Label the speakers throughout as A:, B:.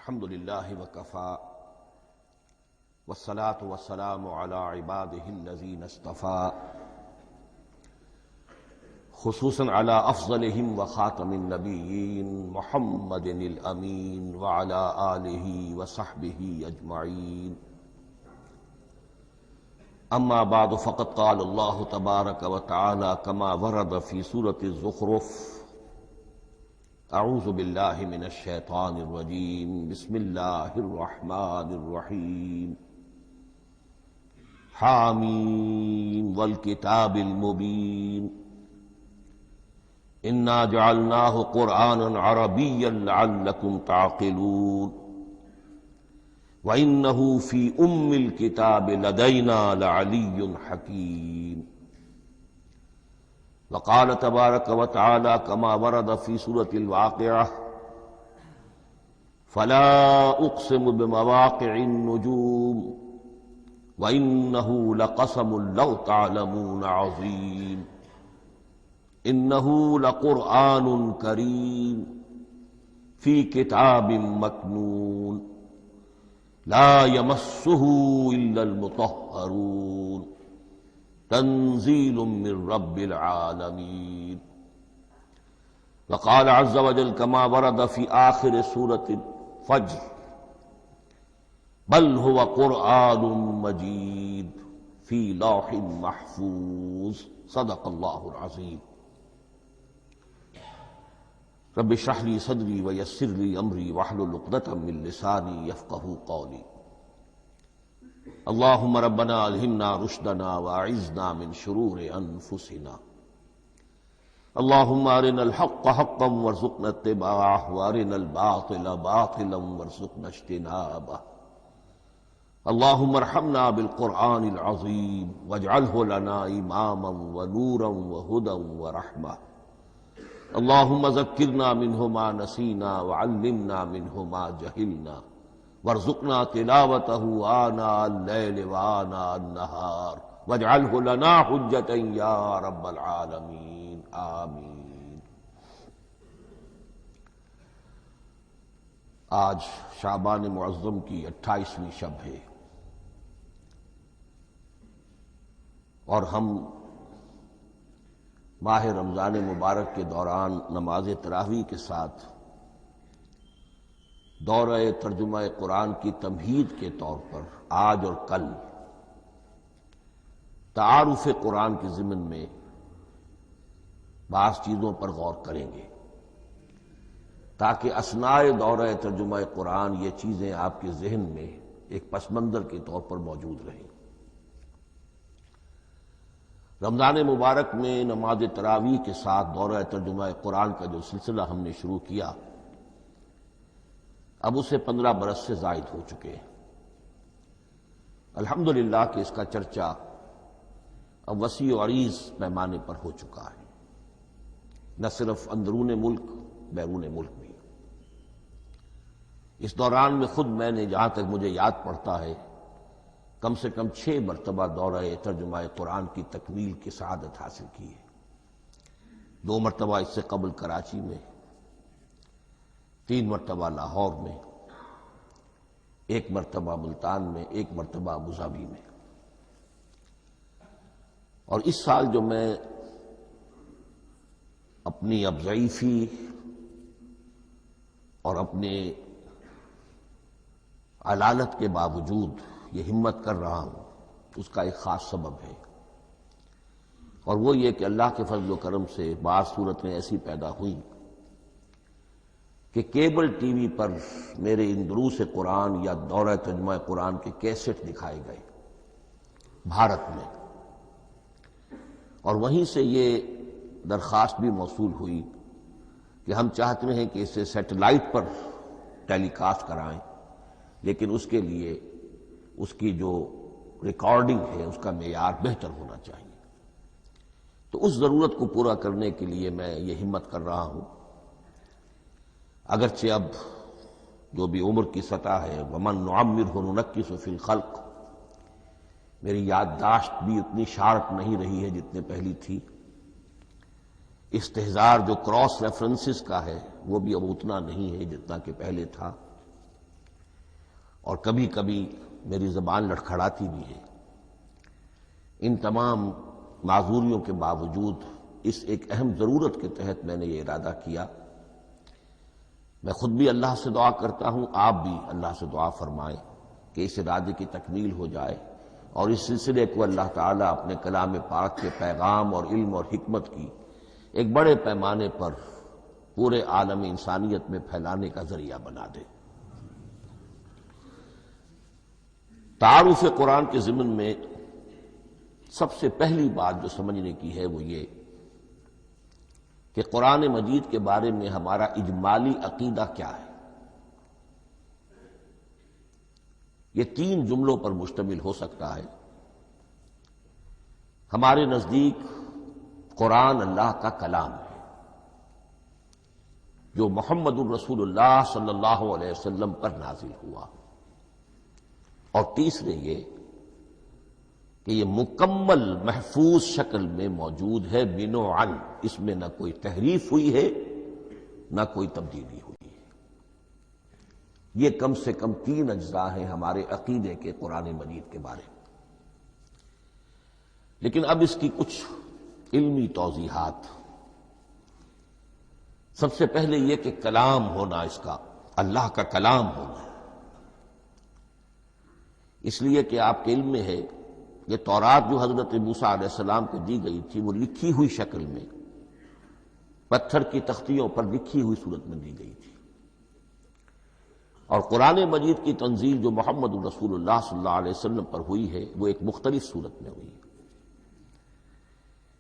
A: الحمد للہ وکفی والصلاة والسلام علی عباده الذین اصطفی خصوصاً علی افضلہم وخاتم النبیین محمد الامین وعلی آلہ وصحبہ اجمعین اما بعد فقد قال اللہ تبارک وتعالی کما ورد فی سورة الزخرف اعوذ باللہ من الشیطان الرجیم بسم اللہ الرحمن الرحیم حامیم والکتاب المبین انا جعلناہ قرآنا عربیا لعلکم تعقلون وَإِنَّهُ فِي أُمِّ الْكِتَابِ لَدَيْنَا لَعَلِيٌّ حَكِيمٌ وقال تبارک وتعالی کما ورد فی سورة الواقعہ فلا اقسم بمواقع النجوم وإنه لقسم لو تعلمون عظیم انه لقرآن کریم فی کتاب مکنون لا يمسه الا المطهرون تنزيل من رب العالمين وقال عز وجل كما ورد في آخر سورة الفجر بل هو قرآن مجيد في لوح محفوظ صدق الله العظيم رب اشرح لي صدري ويسر لي امري واحلل عقدة من لساني يفقهوا قولي اللهم ربنا الهمنا رشدنا واعذنا من شرور انفسنا اللهم ارنا الحق حقا وارزقنا اتباعه وارنا الباطل باطلا وارزقنا اجتنابه اللهم ارحمنا بالقرآن العظيم واجعله لنا اماما ونورا وهدى ورحمة اللهم ذكرنا منه ما نسينا وعلمنا منه ما جهلنا وارزقنا تلاوته آناء الليل وآناء النهار واجعله لنا حجة يا رب العالمين آمین۔ آج شعبان معظم کی 28ویں شب ہے اور ہم ماہ رمضان مبارک کے دوران نماز تراویح کے ساتھ دورہ ترجمہ قرآن کی تمہید کے طور پر آج اور کل تعارف قرآن کے ضمن میں بعض چیزوں پر غور کریں گے تاکہ اثناء دورہ ترجمہ قرآن یہ چیزیں آپ کے ذہن میں ایک پس منظر کے طور پر موجود رہیں۔ رمضان مبارک میں نماز تراویح کے ساتھ دورہ ترجمہ قرآن کا جو سلسلہ ہم نے شروع کیا اب اسے 15 برس سے زائد ہو چکے ہیں۔ الحمدللہ کہ اس کا چرچا اب وسیع و عریض پیمانے پر ہو چکا ہے، نہ صرف اندرون ملک بیرون ملک بھی۔ اس دوران میں خود میں نے جہاں تک مجھے یاد پڑتا ہے کم سے کم 6 مرتبہ دورہ ترجمہ قرآن کی تکمیل کی سعادت حاصل کی ہے۔ 2 مرتبہ اس سے قبل کراچی میں، 3 مرتبہ لاہور میں، 1 مرتبہ ملتان میں، 1 مرتبہ ابوظہبی میں۔ اور اس سال جو میں اپنی اب ضعیفی اور اپنے علالت کے باوجود یہ ہمت کر رہا ہوں اس کا ایک خاص سبب ہے، اور وہ یہ کہ اللہ کے فضل و کرم سے بعض صورتیں ایسی پیدا ہوئیں کہ کیبل ٹی وی پر میرے ان دروس قرآن یا دورہ ترجمہ قرآن کے کیسٹ دکھائے گئے بھارت میں، اور وہیں سے یہ درخواست بھی موصول ہوئی کہ ہم چاہتے ہیں کہ اسے سیٹلائٹ پر ٹیلی کاسٹ کرائیں، لیکن اس کے لیے اس کی جو ریکارڈنگ ہے اس کا معیار بہتر ہونا چاہیے۔ تو اس ضرورت کو پورا کرنے کے لیے میں یہ ہمت کر رہا ہوں، اگرچہ اب جو بھی عمر کی سطح ہے وَمَن نُعَمِّرْهُ نُنَكِّسُ فِي الْخَلْقِ، میری یادداشت بھی اتنی شارپ نہیں رہی ہے جتنے پہلی تھی، استحضار جو کراس ریفرنسز کا ہے وہ بھی اب اتنا نہیں ہے جتنا کہ پہلے تھا، اور کبھی کبھی میری زبان لڑکھڑاتی بھی ہے۔ ان تمام معذوریوں کے باوجود اس ایک اہم ضرورت کے تحت میں نے یہ ارادہ کیا۔ میں خود بھی اللہ سے دعا کرتا ہوں، آپ بھی اللہ سے دعا فرمائیں کہ اس ارادے کی تکمیل ہو جائے اور اس سلسلے کو اللہ تعالیٰ اپنے کلام پاک کے پیغام اور علم اور حکمت کی ایک بڑے پیمانے پر پورے عالم انسانیت میں پھیلانے کا ذریعہ بنا دے۔ تعارف قرآن کے ضمن میں سب سے پہلی بات جو سمجھنے کی ہے وہ یہ کہ قرآن مجید کے بارے میں ہمارا اجمالی عقیدہ کیا ہے۔ یہ 3 جملوں پر مشتمل ہو سکتا ہے۔ ہمارے نزدیک قرآن اللہ کا کلام ہے جو محمد الرسول اللہ صلی اللہ علیہ وسلم پر نازل ہوا، اور تیسرے یہ کہ یہ مکمل محفوظ شکل میں موجود ہے بنوعاً، اس میں نہ کوئی تحریف ہوئی ہے نہ کوئی تبدیلی ہوئی ہے۔ یہ کم سے کم 3 اجزاء ہیں ہمارے عقیدے کے قرآن مجید کے بارے میں۔ لیکن اب اس کی کچھ علمی توضیحات۔ سب سے پہلے یہ کہ کلام ہونا، اس کا اللہ کا کلام ہونا، اس لیے کہ آپ کے علم میں ہے یہ تورات جو حضرت موسیٰ علیہ السلام کو دی گئی تھی وہ لکھی ہوئی شکل میں پتھر کی تختیوں پر لکھی ہوئی صورت میں دی گئی تھی، اور قرآن مجید کی تنزیل جو محمد رسول اللہ صلی اللہ علیہ وسلم پر ہوئی ہے وہ ایک مختلف صورت میں ہوئی ہے۔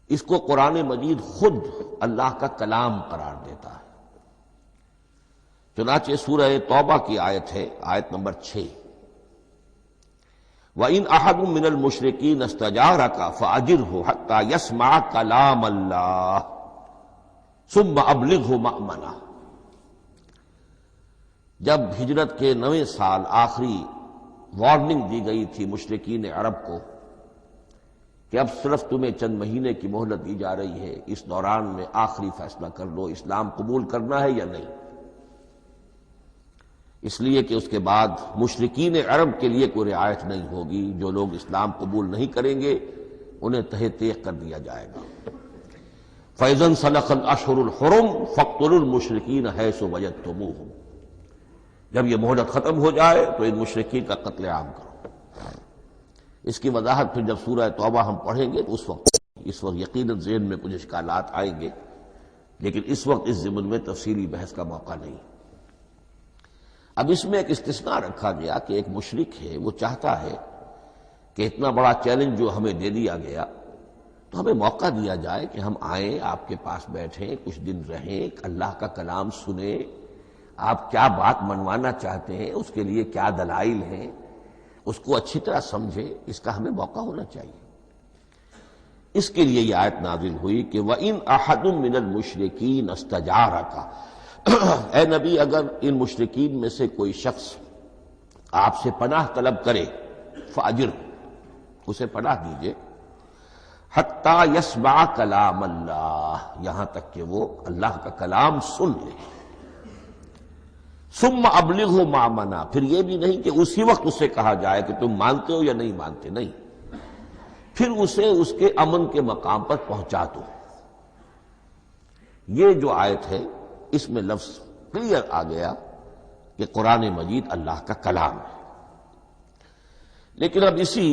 A: اس کو قرآن مجید خود اللہ کا کلام قرار دیتا ہے۔ چنانچہ سورہ توبہ کی آیت ہے، آیت نمبر 6، وَإِنْ أَحَدٌ مِّنَ الْمُشْرِكِينَ اسْتَجَارَكَ فَأَجِرْهُ حَتَّى يَسْمَعَ كَلَامَ اللَّهِ ثُمَّ أَبْلِغْهُ مَأْمَنَهُ۔ جب ہجرت کے 9ویں سال آخری وارننگ دی گئی تھی مشرکین عرب کو کہ اب صرف تمہیں چند مہینے کی مہلت دی جا رہی ہے، اس دوران میں آخری فیصلہ کر لو اسلام قبول کرنا ہے یا نہیں، اس لیے کہ اس کے بعد مشرکین عرب کے لیے کوئی رعایت نہیں ہوگی، جو لوگ اسلام قبول نہیں کریں گے انہیں تہہ تیغ کر دیا جائے گا۔ فَإِذَا انْسَلَخَ الْأَشْهُرُ الْحُرُمُ فَاقْتُلُوا الْمُشْرِكِينَ حَيْثُ وَجَدتُّمُوهُمْ۔ جب یہ مہلت ختم ہو جائے تو ان مشرکین کا قتل عام کرو۔ اس کی وضاحت پھر جب سورہ توبہ ہم پڑھیں گے تو اس وقت یقیناً ذہن میں کچھ اشکالات آئیں گے، لیکن اس وقت اس ضمن میں تفصیلی بحث کا موقع نہیں۔ اب اس میں ایک استثناء رکھا گیا کہ ایک مشرک ہے، وہ چاہتا ہے کہ اتنا بڑا چیلنج جو ہمیں دے دیا گیا تو ہمیں موقع دیا جائے کہ ہم آئیں، آپ کے پاس بیٹھیں، کچھ دن رہیں، اللہ کا کلام سنیں، آپ کیا بات منوانا چاہتے ہیں، اس کے لیے کیا دلائل ہیں، اس کو اچھی طرح سمجھے، اس کا ہمیں موقع ہونا چاہیے۔ اس کے لیے یہ آیت نازل ہوئی کہ وَإِنْ أَحَدٌ مِّنَ الْمُشْرِكِينَ اسْتَجَارَكَ، اے نبی اگر ان مشرکین میں سے کوئی شخص آپ سے پناہ طلب کرے فَأَجِرْهُ، اسے پناہ دیجئے، حَتَّى يَسْمَعَ كَلَامَ اللَّهِ، یہاں تک کہ وہ اللہ کا کلام سن لے، ثُمَّ أَبْلِغْهُ مَأْمَنًا، پھر یہ بھی نہیں کہ اسی وقت اسے کہا جائے کہ تم مانتے ہو یا نہیں مانتے، نہیں، پھر اسے اس کے امن کے مقام پر پہنچا دو۔ یہ جو آیت ہے اس میں لفظ کلیئر آ گیا کہ قرآن مجید اللہ کا کلام ہے۔ لیکن اب اسی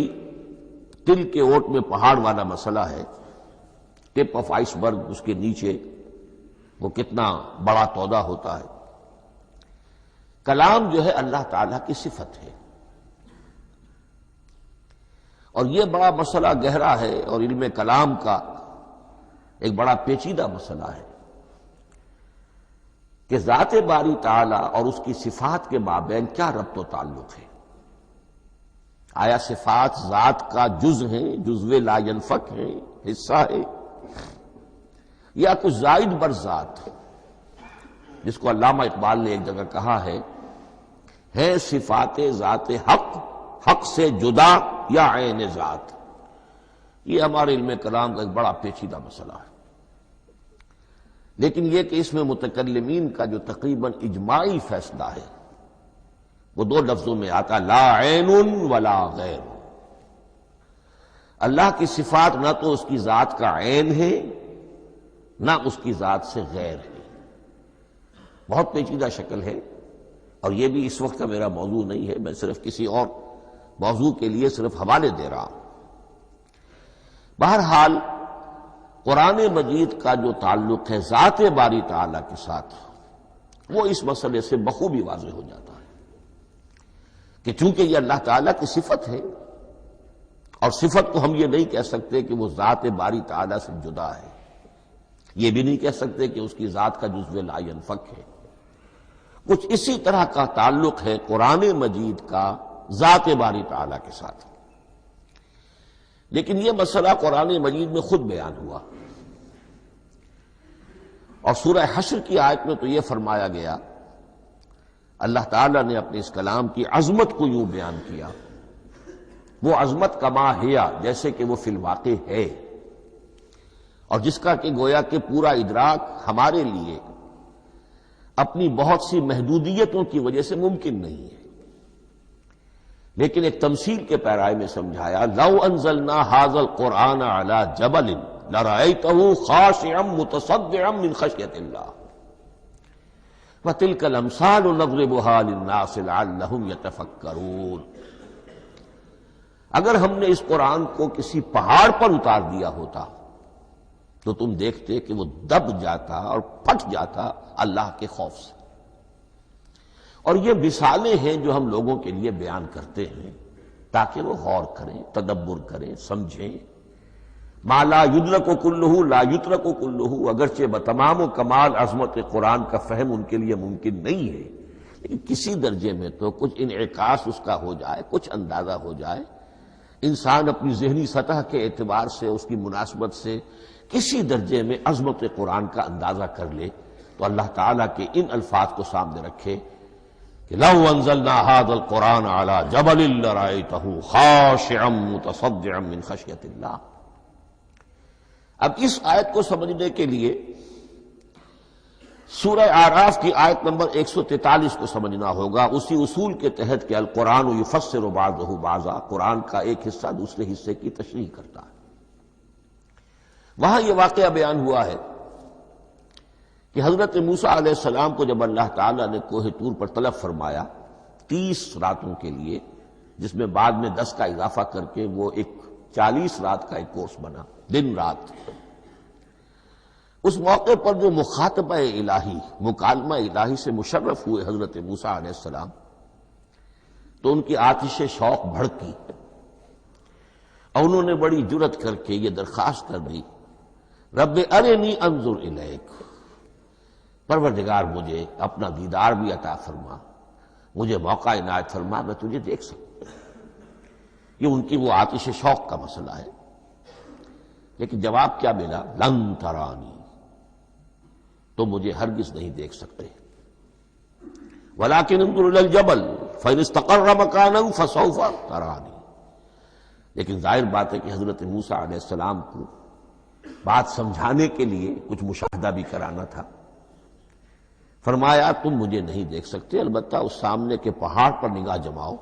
A: تل کے اوٹ میں پہاڑ والا مسئلہ ہے، ٹپ آف آئس برگ، اس کے نیچے وہ کتنا بڑا تودہ ہوتا ہے۔ کلام جو ہے اللہ تعالیٰ کی صفت ہے، اور یہ بڑا مسئلہ گہرا ہے، اور علم کلام کا ایک بڑا پیچیدہ مسئلہ ہے کہ ذات باری تعالیٰ اور اس کی صفات کے مابین کیا ربط و تعلق ہے۔ آیا صفات ذات کا جز ہیں، جزو لا ینفک ہیں، حصہ ہے، یا کچھ زائد بر ذات، جس کو علامہ اقبال نے ایک جگہ کہا ہے صفات ذات حق، حق سے جدا یا عین ذات۔ یہ ہمارے علم کلام کا ایک بڑا پیچیدہ مسئلہ ہے، لیکن یہ کہ اس میں متکلمین کا جو تقریباً اجماعی فیصلہ ہے وہ دو لفظوں میں آتا لا عین ولا غیر. اللہ کی صفات نہ تو اس کی ذات کا عین ہے نہ اس کی ذات سے غیر ہے. بہت پیچیدہ شکل ہے، اور یہ بھی اس وقت کا میرا موضوع نہیں ہے، میں صرف کسی اور موضوع کے لیے صرف حوالے دے رہا ہوں. بہرحال قرآن مجید کا جو تعلق ہے ذات باری تعالیٰ کے ساتھ، وہ اس مسئلے سے بخوبی واضح ہو جاتا ہے کہ چونکہ یہ اللہ تعالیٰ کی صفت ہے، اور صفت کو ہم یہ نہیں کہہ سکتے کہ وہ ذات باری تعالیٰ سے جدا ہے، یہ بھی نہیں کہہ سکتے کہ اس کی ذات کا جزو لا ینفک ہے. کچھ اسی طرح کا تعلق ہے قرآن مجید کا ذات باری تعالیٰ کے ساتھ. لیکن یہ مسئلہ قرآن مجید میں خود بیان ہوا، اور سورہ حشر کی آیت میں تو یہ فرمایا گیا، اللہ تعالیٰ نے اپنے اس کلام کی عظمت کو یوں بیان کیا، وہ عظمت کما ہیا، جیسے کہ وہ فی الواقع ہے، اور جس کا کہ گویا کہ پورا ادراک ہمارے لیے اپنی بہت سی محدودیتوں کی وجہ سے ممکن نہیں ہے. لیکن ایک تمثیل کے پیرائے میں سمجھایا، لو انزلنا ھذا القرآن علی جبل لرأیتہ خاشعا متصدعا من خشیۃ اللہ وتلک الامثال نضربها للناس لعلهم یتفکرون. اگر ہم نے اس قرآن کو کسی پہاڑ پر اتار دیا ہوتا تو تم دیکھتے کہ وہ دب جاتا اور پھٹ جاتا اللہ کے خوف سے. اور یہ مثالیں ہیں جو ہم لوگوں کے لیے بیان کرتے ہیں تاکہ وہ غور کریں، تدبر کریں، سمجھیں. ما لا یدرک کلہ لا یترک کلہ، اگرچہ بتمام و کمال عظمت قرآن کا فہم ان کے لیے ممکن نہیں ہے، لیکن کسی درجے میں تو کچھ انعکاس اس کا ہو جائے، کچھ اندازہ ہو جائے. انسان اپنی ذہنی سطح کے اعتبار سے، اس کی مناسبت سے کسی درجے میں عظمت قرآن کا اندازہ کر لے تو اللہ تعالیٰ کے ان الفاظ کو سامنے رکھے کہ لو انزلنا ھذا القرآن علی جبل لرأیتہ خاشعا متصدعا من خشیۃ اللہ. اب اس آیت کو سمجھنے کے لیے سورہ اعراف کی آیت نمبر 143 کو سمجھنا ہوگا، اسی اصول کے تحت کہ القرآن یفسر بعضہ بعضا، قرآن کا ایک حصہ دوسرے حصے کی تشریح کرتا ہے. وہاں یہ واقعہ بیان ہوا ہے کہ حضرت موسیٰ علیہ السلام کو جب اللہ تعالیٰ نے کوہ طور پر طلب فرمایا 30 راتوں کے لیے، جس میں بعد میں 10 کا اضافہ کر کے وہ ایک 40 رات کا ایک کورس بنا، دن رات. اس موقع پر جو مخاطبہ الہی، مکالمہ الہی سے مشرف ہوئے حضرت موسیٰ علیہ السلام، تو ان کی آتش شوق بھڑکی اور انہوں نے بڑی جرأت کر کے یہ درخواست کر دی، رب ارنی انظر الیک، پروردگار مجھے اپنا دیدار بھی عطا فرما، مجھے موقع عنایت فرما، میں تجھے دیکھ سکوں. یہ ان کی وہ آتش شوق کا مسئلہ ہے. لیکن جواب کیا ملا؟ لن ترانی، تو مجھے ہرگز نہیں دیکھ سکتے. ولکن انظر الی الجبل فإن استقر مکانہ فسوف ترانی. لیکن ظاہر بات ہے کہ حضرت موسیٰ علیہ السلام کو بات سمجھانے کے لیے کچھ مشاہدہ بھی کرانا تھا. فرمایا تم مجھے نہیں دیکھ سکتے، البتہ اس سامنے کے پہاڑ پر نگاہ جماؤ،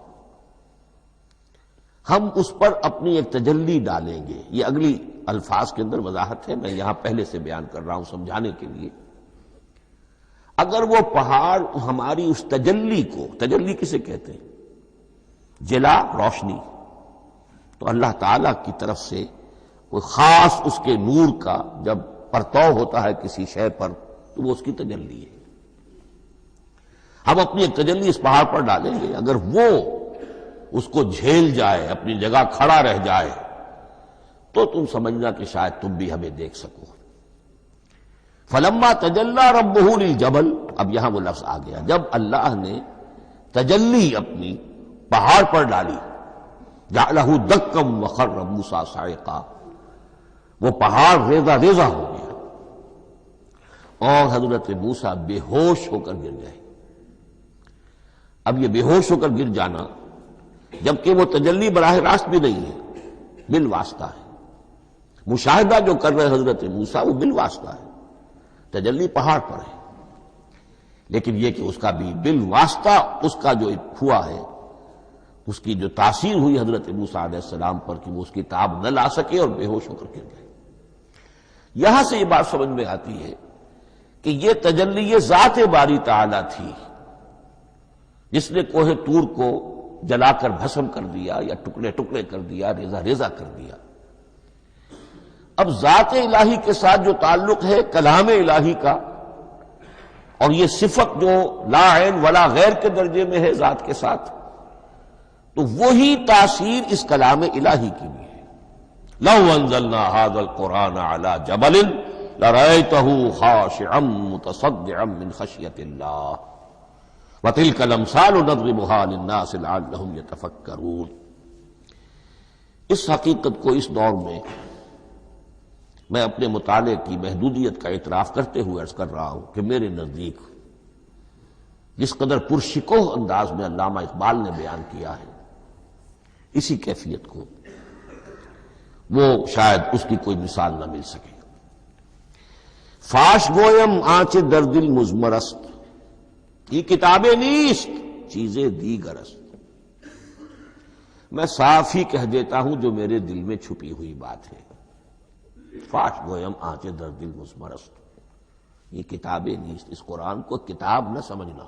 A: ہم اس پر اپنی ایک تجلی ڈالیں گے. یہ اگلی الفاظ کے اندر وضاحت ہے، میں یہاں پہلے سے بیان کر رہا ہوں سمجھانے کے لیے. اگر وہ پہاڑ ہماری اس تجلی کو، تجلی کسے کہتے ہیں؟ جلا، روشنی، تو اللہ تعالیٰ کی طرف سے کوئی خاص اس کے نور کا جب پرتو ہوتا ہے کسی شے پر تو وہ اس کی تجلی ہے. ہم اپنی ایک تجلی اس پہاڑ پر ڈالیں گے، اگر وہ اس کو جھیل جائے، اپنی جگہ کھڑا رہ جائے، تو تم سمجھنا کہ شاید تم بھی ہمیں دیکھ سکو. فلما تجلی ربہ للجبل، اب یہاں وہ لفظ آ گیا، جب اللہ نے تجلی اپنی پہاڑ پر ڈالی، جعلہ دکا وخر موسیٰ صعقا، وہ پہاڑ ریزہ ریزہ ہو گیا اور حضرت موسیٰ بے ہوش ہو کر گر گئے. اب یہ بے ہوش ہو کر گر جانا، جبکہ وہ تجلی براہ راست بھی نہیں ہے، بالواسطہ ہے. مشاہدہ جو کر رہے حضرت موسیٰ وہ بالواسطہ ہے، تجلی پہاڑ پر ہے. لیکن یہ کہ اس کا بھی بالواسطہ اس کا جو ہوا ہے، اس کی جو تاثیر ہوئی حضرت موسیٰ علیہ السلام پر کہ وہ اس کی تاب نہ لا سکے اور بے ہوش ہو کر گر گئے۔ یہاں سے یہ بات سمجھ میں آتی ہے کہ یہ تجلی ذات باری تعالیٰ تھی جس نے کوہ طور کو جلا کر بھسم کر دیا یا ٹکڑے ٹکڑے کر دیا، ریزہ ریزہ کر دیا۔ اب ذات الہی کے ساتھ جو تعلق ہے کلام الہی کا، اور یہ صفت جو لا عین ولا غیر کے درجے میں ہے ذات کے ساتھ، تو وہی تاثیر اس کلام الہی کی بھی ہے۔ لو انزلنا هذا القرآن على جبل لرأيته خاشعا متصدعا من خشية الله وتلك الامثال نضربها للناس لعلهم يتفكرون۔ اس حقیقت کو اس دور میں میں اپنے مطالعے کی محدودیت کا اعتراف کرتے ہوئے عرض کر رہا ہوں کہ میرے نزدیک جس قدر پرشکوہ انداز میں علامہ اقبال نے بیان کیا ہے، اسی کیفیت کو وہ شاید اس کی کوئی مثال نہ مل سکے۔ فاش گویم آنچ در دل مزمرست، یہ کتابیں نیست چیزیں دیگرست۔ میں صاف ہی کہہ دیتا ہوں جو میرے دل میں چھپی ہوئی بات ہے۔ فاش گویم آنچ در دل مزمرست، یہ کتابیں نیست، اس قرآن کو کتاب نہ سمجھنا،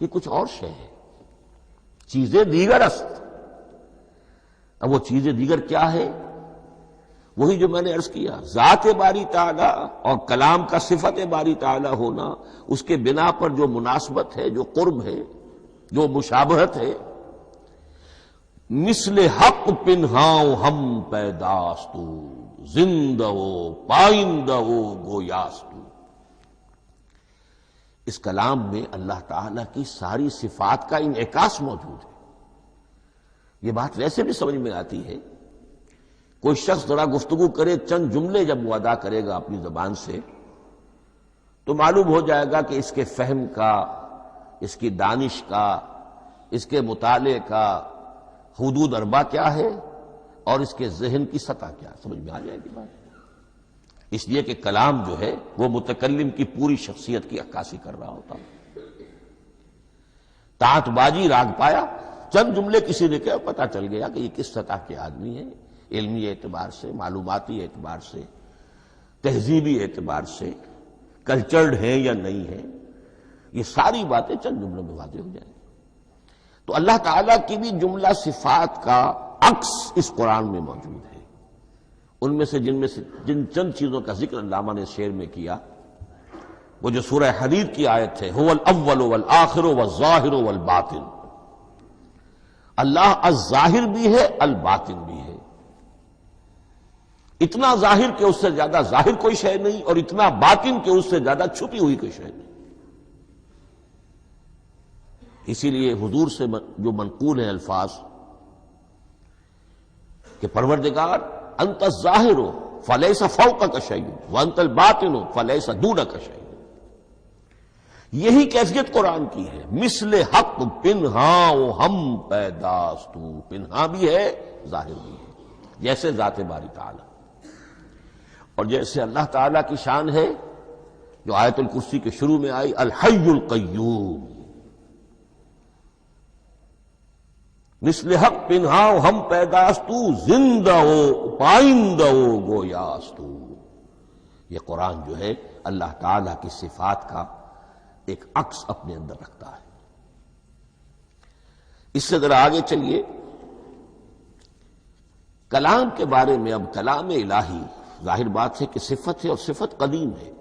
A: یہ کچھ اور شے ہے، چیزیں دیگرست۔ اب وہ چیزیں دیگر کیا ہے؟ وہی جو میں نے عرض کیا، ذات باری تعالیٰ اور کلام کا صفت باری تعالیٰ ہونا، اس کے بنا پر جو مناسبت ہے، جو قرب ہے، جو مشابہت ہے۔ مثل حق پنہاؤ ہم پیداستو، زندہ و پائندہ و گویاستو۔ اس کلام میں اللہ تعالیٰ کی ساری صفات کا انعکاس موجود ہے۔ یہ بات ویسے بھی سمجھ میں آتی ہے، کوئی شخص ذرا گفتگو کرے، چند جملے جب وہ ادا کرے گا اپنی زبان سے، تو معلوم ہو جائے گا کہ اس کے فہم کا، اس کی دانش کا، اس کے مطالعے کا حدود اربع کیا ہے اور اس کے ذہن کی سطح کیا، سمجھ میں آ جائے گی بات۔ اس لیے کہ کلام جو ہے وہ متکلم کی پوری شخصیت کی عکاسی کر رہا ہوتا ہے۔ تانت بازی راگ پایا، چند جملے کسی نے کہا، پتہ چل گیا کہ یہ کس سطح کے آدمی ہیں، علمی اعتبار سے، معلوماتی اعتبار سے، تہذیبی اعتبار سے، کلچرڈ ہیں یا نہیں ہیں، یہ ساری باتیں چند جملوں میں واضح ہو جائیں گی۔ تو اللہ تعالیٰ کی بھی جملہ صفات کا عکس اس قرآن میں موجود ہے۔ ان میں سے جن چند چیزوں کا ذکر علامہ نے شعر میں کیا، وہ جو سورہ حدید کی آیت ہے، هو الاول والآخر والظاہر والباطن، اللہ الظاہر بھی ہے، الباطن بھی ہے۔ اتنا ظاہر کہ اس سے زیادہ ظاہر کوئی شے نہیں، اور اتنا باطن کہ اس سے زیادہ چھپی ہوئی کوئی شے نہیں۔ اسی لیے حضور سے جو منقول ہیں الفاظ کہ پروردگار انت الظاہر فلیس فوقک شیء وانت الباطن فلیس دونک شیء، یہی کیفیت قرآن کی ہے۔ مثل حق پنہاؤ ہم پیداستو، پنہا بھی ہے، ظاہر بھی ہے، جیسے ذات باری تعالی، اور جیسے اللہ تعالیٰ کی شان ہے جو آیت الکرسی کے شروع میں آئی، الحی القیوم۔ مثل حق پنہاؤ ہم پیداستو، زندہ ہو پائندہ ہو گویاستو۔ یہ قرآن جو ہے اللہ تعالیٰ کی صفات کا ایک عکس اپنے اندر رکھتا ہے۔ اس سے ذرا آگے چلیے، کلام کے بارے میں۔ اب کلام الہی ظاہر بات ہے کہ صفت ہے، اور صفت قدیم ہے۔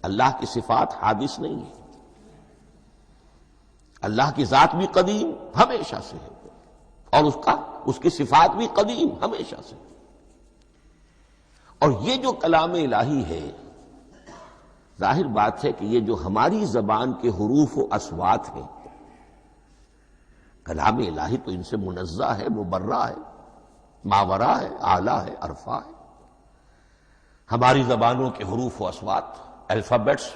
A: اللہ کی صفات حادث نہیں ہے، اللہ کی ذات بھی قدیم ہمیشہ سے ہے، اور اس کی صفات بھی قدیم ہمیشہ سے۔ اور یہ جو کلام الہی ہے، ظاہر بات ہے کہ یہ جو ہماری زبان کے حروف و اصوات ہیں، کلام الہی تو ان سے منزہ ہے، مبرہ ہے، ماورا ہے، اعلیٰ ہے، عرفہ ہے۔ ہماری زبانوں کے حروف و اصوات، الفابیٹس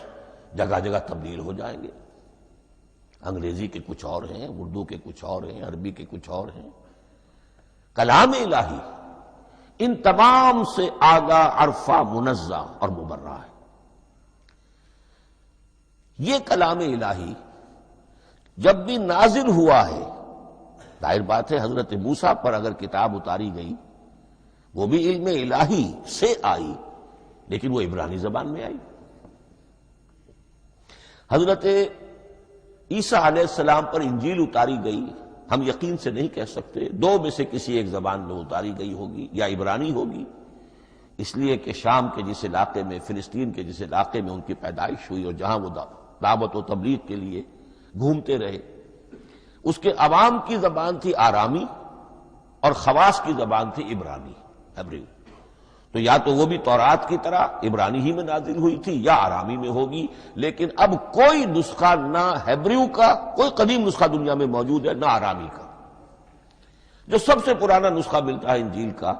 A: جگہ جگہ تبدیل ہو جائیں گے، انگریزی کے کچھ اور ہیں، اردو کے کچھ اور ہیں، عربی کے کچھ اور ہیں۔ کلام الہی ان تمام سے آگاہ، عرفہ، منزہ اور مبرہ ہے۔ یہ کلام الہی جب بھی نازل ہوا ہے، ظاہر بات ہے حضرت موسیٰ پر اگر کتاب اتاری گئی وہ بھی علم الہی سے آئی، لیکن وہ عبرانی زبان میں آئی۔ حضرت عیسیٰ علیہ السلام پر انجیل اتاری گئی، ہم یقین سے نہیں کہہ سکتے، دو میں سے کسی ایک زبان میں اتاری گئی ہوگی، یا عبرانی ہوگی، اس لیے کہ شام کے جس علاقے میں، فلسطین کے جس علاقے میں ان کی پیدائش ہوئی اور جہاں وہ دعوت و تبلیغ کے لیے گھومتے رہے، اس کے عوام کی زبان تھی آرامی اور خواص کی زبان تھی عبرانی، ہیبریو۔ تو یا تو وہ بھی تورات کی طرح عبرانی ہی میں نازل ہوئی تھی یا آرامی میں ہوگی، لیکن اب کوئی نسخہ نہ ہیبریو کا، کوئی قدیم نسخہ دنیا میں موجود ہے، نہ آرامی کا۔ جو سب سے پرانا نسخہ ملتا ہے انجیل کا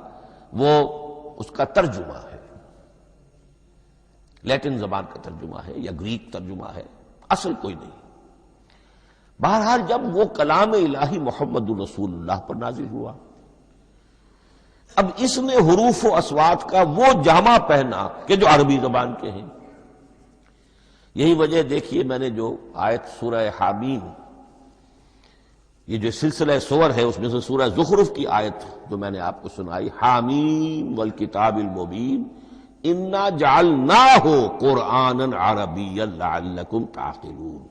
A: وہ اس کا ترجمہ ہے، لیٹن زبان کا ترجمہ ہے یا گریک ترجمہ ہے، اصل کوئی نہیں۔ بہرحال جب وہ کلام الہی محمد الرسول اللہ پر نازل ہوا، اب اس نے حروف و اصوات کا وہ جامہ پہنا کہ جو عربی زبان کے ہیں۔ یہی وجہ دیکھیے، میں نے جو آیت سورہ حامیم، یہ جو سلسلہ سور ہے اس میں سے سورہ زخرف کی آیت جو میں نے آپ کو سنائی، حامیم والکتاب المبین انا جعلناہ قرآنا عربیا لعلکم تعقلون،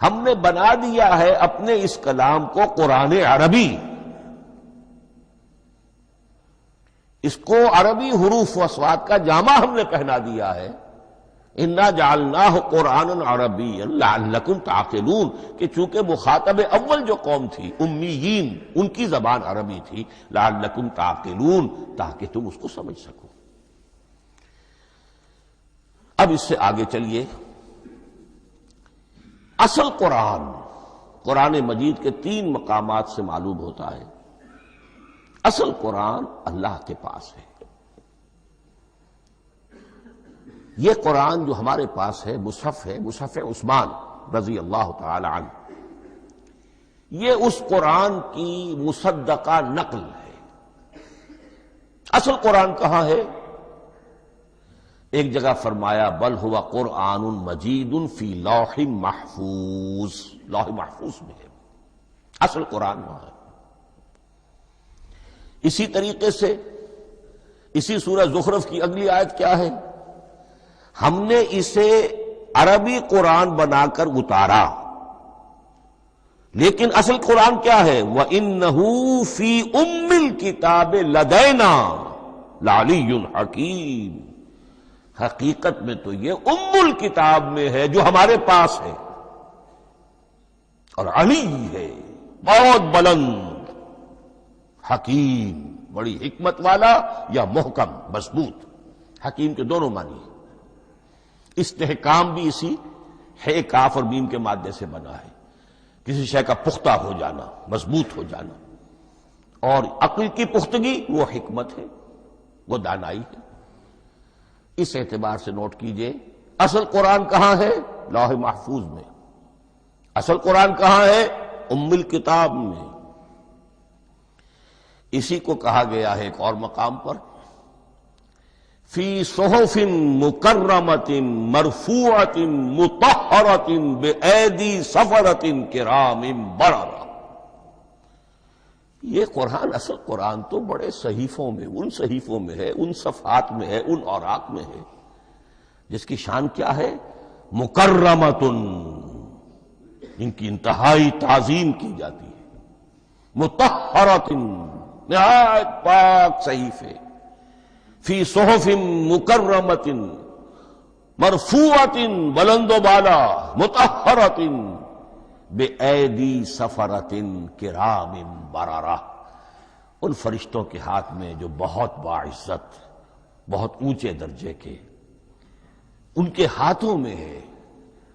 A: ہم نے بنا دیا ہے اپنے اس کلام کو قرآن عربی، اس کو عربی حروف و اصوات کا جامہ ہم نے پہنا دیا ہے، انا جعلناہ قرآنا عربیا لعلکم تعقلون، کہ چونکہ مخاطب اول جو قوم تھی امیین، ان کی زبان عربی تھی، لعلکم تعقلون، تاکہ تم اس کو سمجھ سکو۔ اب اس سے آگے چلیے، اصل قرآن مجید کے 3 مقامات سے معلوم ہوتا ہے، اصل قرآن اللہ کے پاس ہے۔ یہ قرآن جو ہمارے پاس ہے، مصحف عثمان رضی اللہ تعالی عنہ، یہ اس قرآن کی مصدقہ نقل ہے۔ اصل قرآن کہاں ہے؟ ایک جگہ فرمایا بل ہوا قرآن مجید فی لوح محفوظ، لوح محفوظ میں ہے، اصل قرآن وہاں ہے۔ اسی طریقے سے اسی سورہ زخرف کی اگلی آیت کیا ہے؟ ہم نے اسے عربی قرآن بنا کر اتارا، لیکن اصل قرآن کیا ہے؟ وَإِنَّهُ فِي أُمِّ الْكِتَابِ لَدَيْنَا لَعَلِيٌّ حَكِيمٌ، حقیقت میں تو یہ ام الکتاب میں ہے جو ہمارے پاس ہے، اور علی ہے، بہت بلند، حکیم، بڑی حکمت والا، یا محکم مضبوط۔ حکیم کے دونوں معنی ہیں۔ استحکام بھی اسی ہے کاف اور میم کے مادے سے بنا ہے، کسی شے کا پختہ ہو جانا، مضبوط ہو جانا، اور عقل کی پختگی وہ حکمت ہے، وہ دانائی ہے۔ اس اعتبار سے نوٹ کیجئے، اصل قرآن کہاں ہے؟ لوح محفوظ میں۔ اصل قرآن کہاں ہے؟ ام الکتاب میں۔ اسی کو کہا گیا ہے ایک اور مقام پر، فی صحف مکرمۃ مرفوعۃ مطہرۃ بأیدی سفرۃ کرام بررہ۔ یہ قرآن، اصل قرآن تو بڑے صحیفوں میں، ان صحیفوں میں ہے، ان صفحات میں ہے، ان اوراق میں ہے، جس کی شان کیا ہے؟ مکرمۃ، ان کی انتہائی تعظیم کی جاتی ہے، مطہرۃ، نہایت پاک صحیفے، فی صحف مکرمۃ، مرفوعۃ، بلند و بالا، مطہرۃ، بِأَيْدِي سَفَرَةٍ كِرَامٍ بَرَرَةٍ، ان فرشتوں کے ہاتھ میں جو بہت باعزت، بہت اونچے درجے کے، ان کے ہاتھوں میں ہے۔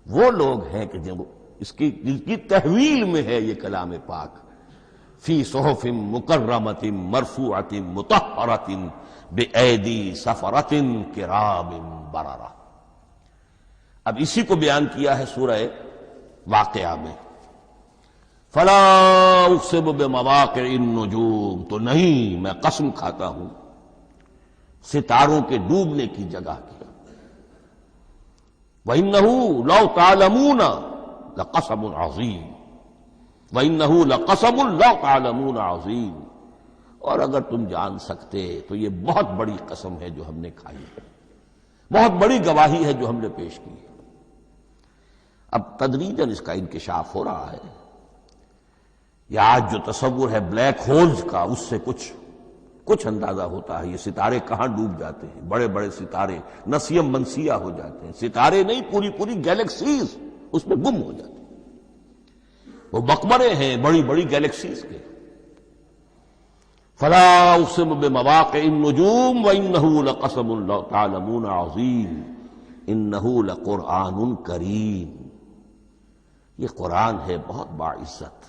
A: وہ لوگ ہیں کہ جن کی تحویل میں ہے یہ کلام پاک، فی صحف مکرمۃ مرفوعۃ مطہرۃ بِأَيْدِي سَفَرَةٍ كِرَامٍ بَرَرَةٍ۔ اب اسی کو بیان کیا ہے سورہ واقعہ میں، فلا اقسم بمواقع النجوم، تو نہیں، میں قسم کھاتا ہوں ستاروں کے ڈوبنے کی جگہ کی۔ وَإِنَّهُ لَوْ تَعْلَمُونَ لَقَسَمٌ عَظِيمٌ وَإِنَّهُ لَقَسَمٌ لَوْ تَعْلَمُونَ عَظِيمٌ، اور اگر تم جان سکتے تو یہ بہت بڑی قسم ہے جو ہم نے کھائی ہے، بہت بڑی گواہی ہے جو ہم نے پیش کی ہے۔ اب تدریجاً اس کا انکشاف ہو رہا ہے۔ یہ آج جو تصور ہے بلیک ہولز کا، اس سے کچھ اندازہ ہوتا ہے یہ ستارے کہاں ڈوب جاتے ہیں، بڑے بڑے ستارے نسیم منسیہ ہو جاتے ہیں، ستارے نہیں پوری گیلیکسیز اس میں گم ہو جاتے ہیں، وہ مقبرے ہیں بڑی بڑی گیلیکسیز کے۔ فلا اقسم بمواقع النجوم وانه لقسم لو تعلمون عظیم انه لقرآن کریم، یہ قرآن ہے بہت باعزت،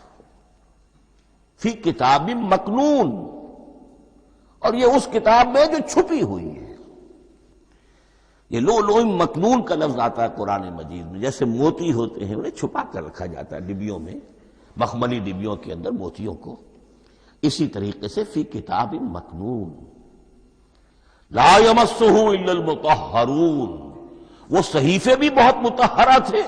A: فی کتاب مکنون، اور یہ اس کتاب میں جو چھپی ہوئی ہے۔ یہ لؤلؤ مکنون کا لفظ آتا ہے قرآن مجید میں، جیسے موتی ہوتے ہیں انہیں چھپا کر رکھا جاتا ہے ڈبیوں میں، مخملی ڈبیوں کے اندر موتیوں کو، اسی طریقے سے فی کتاب مکنون لا یمسہ الا المطہرون، وہ صحیفے بھی بہت مطہرہ تھے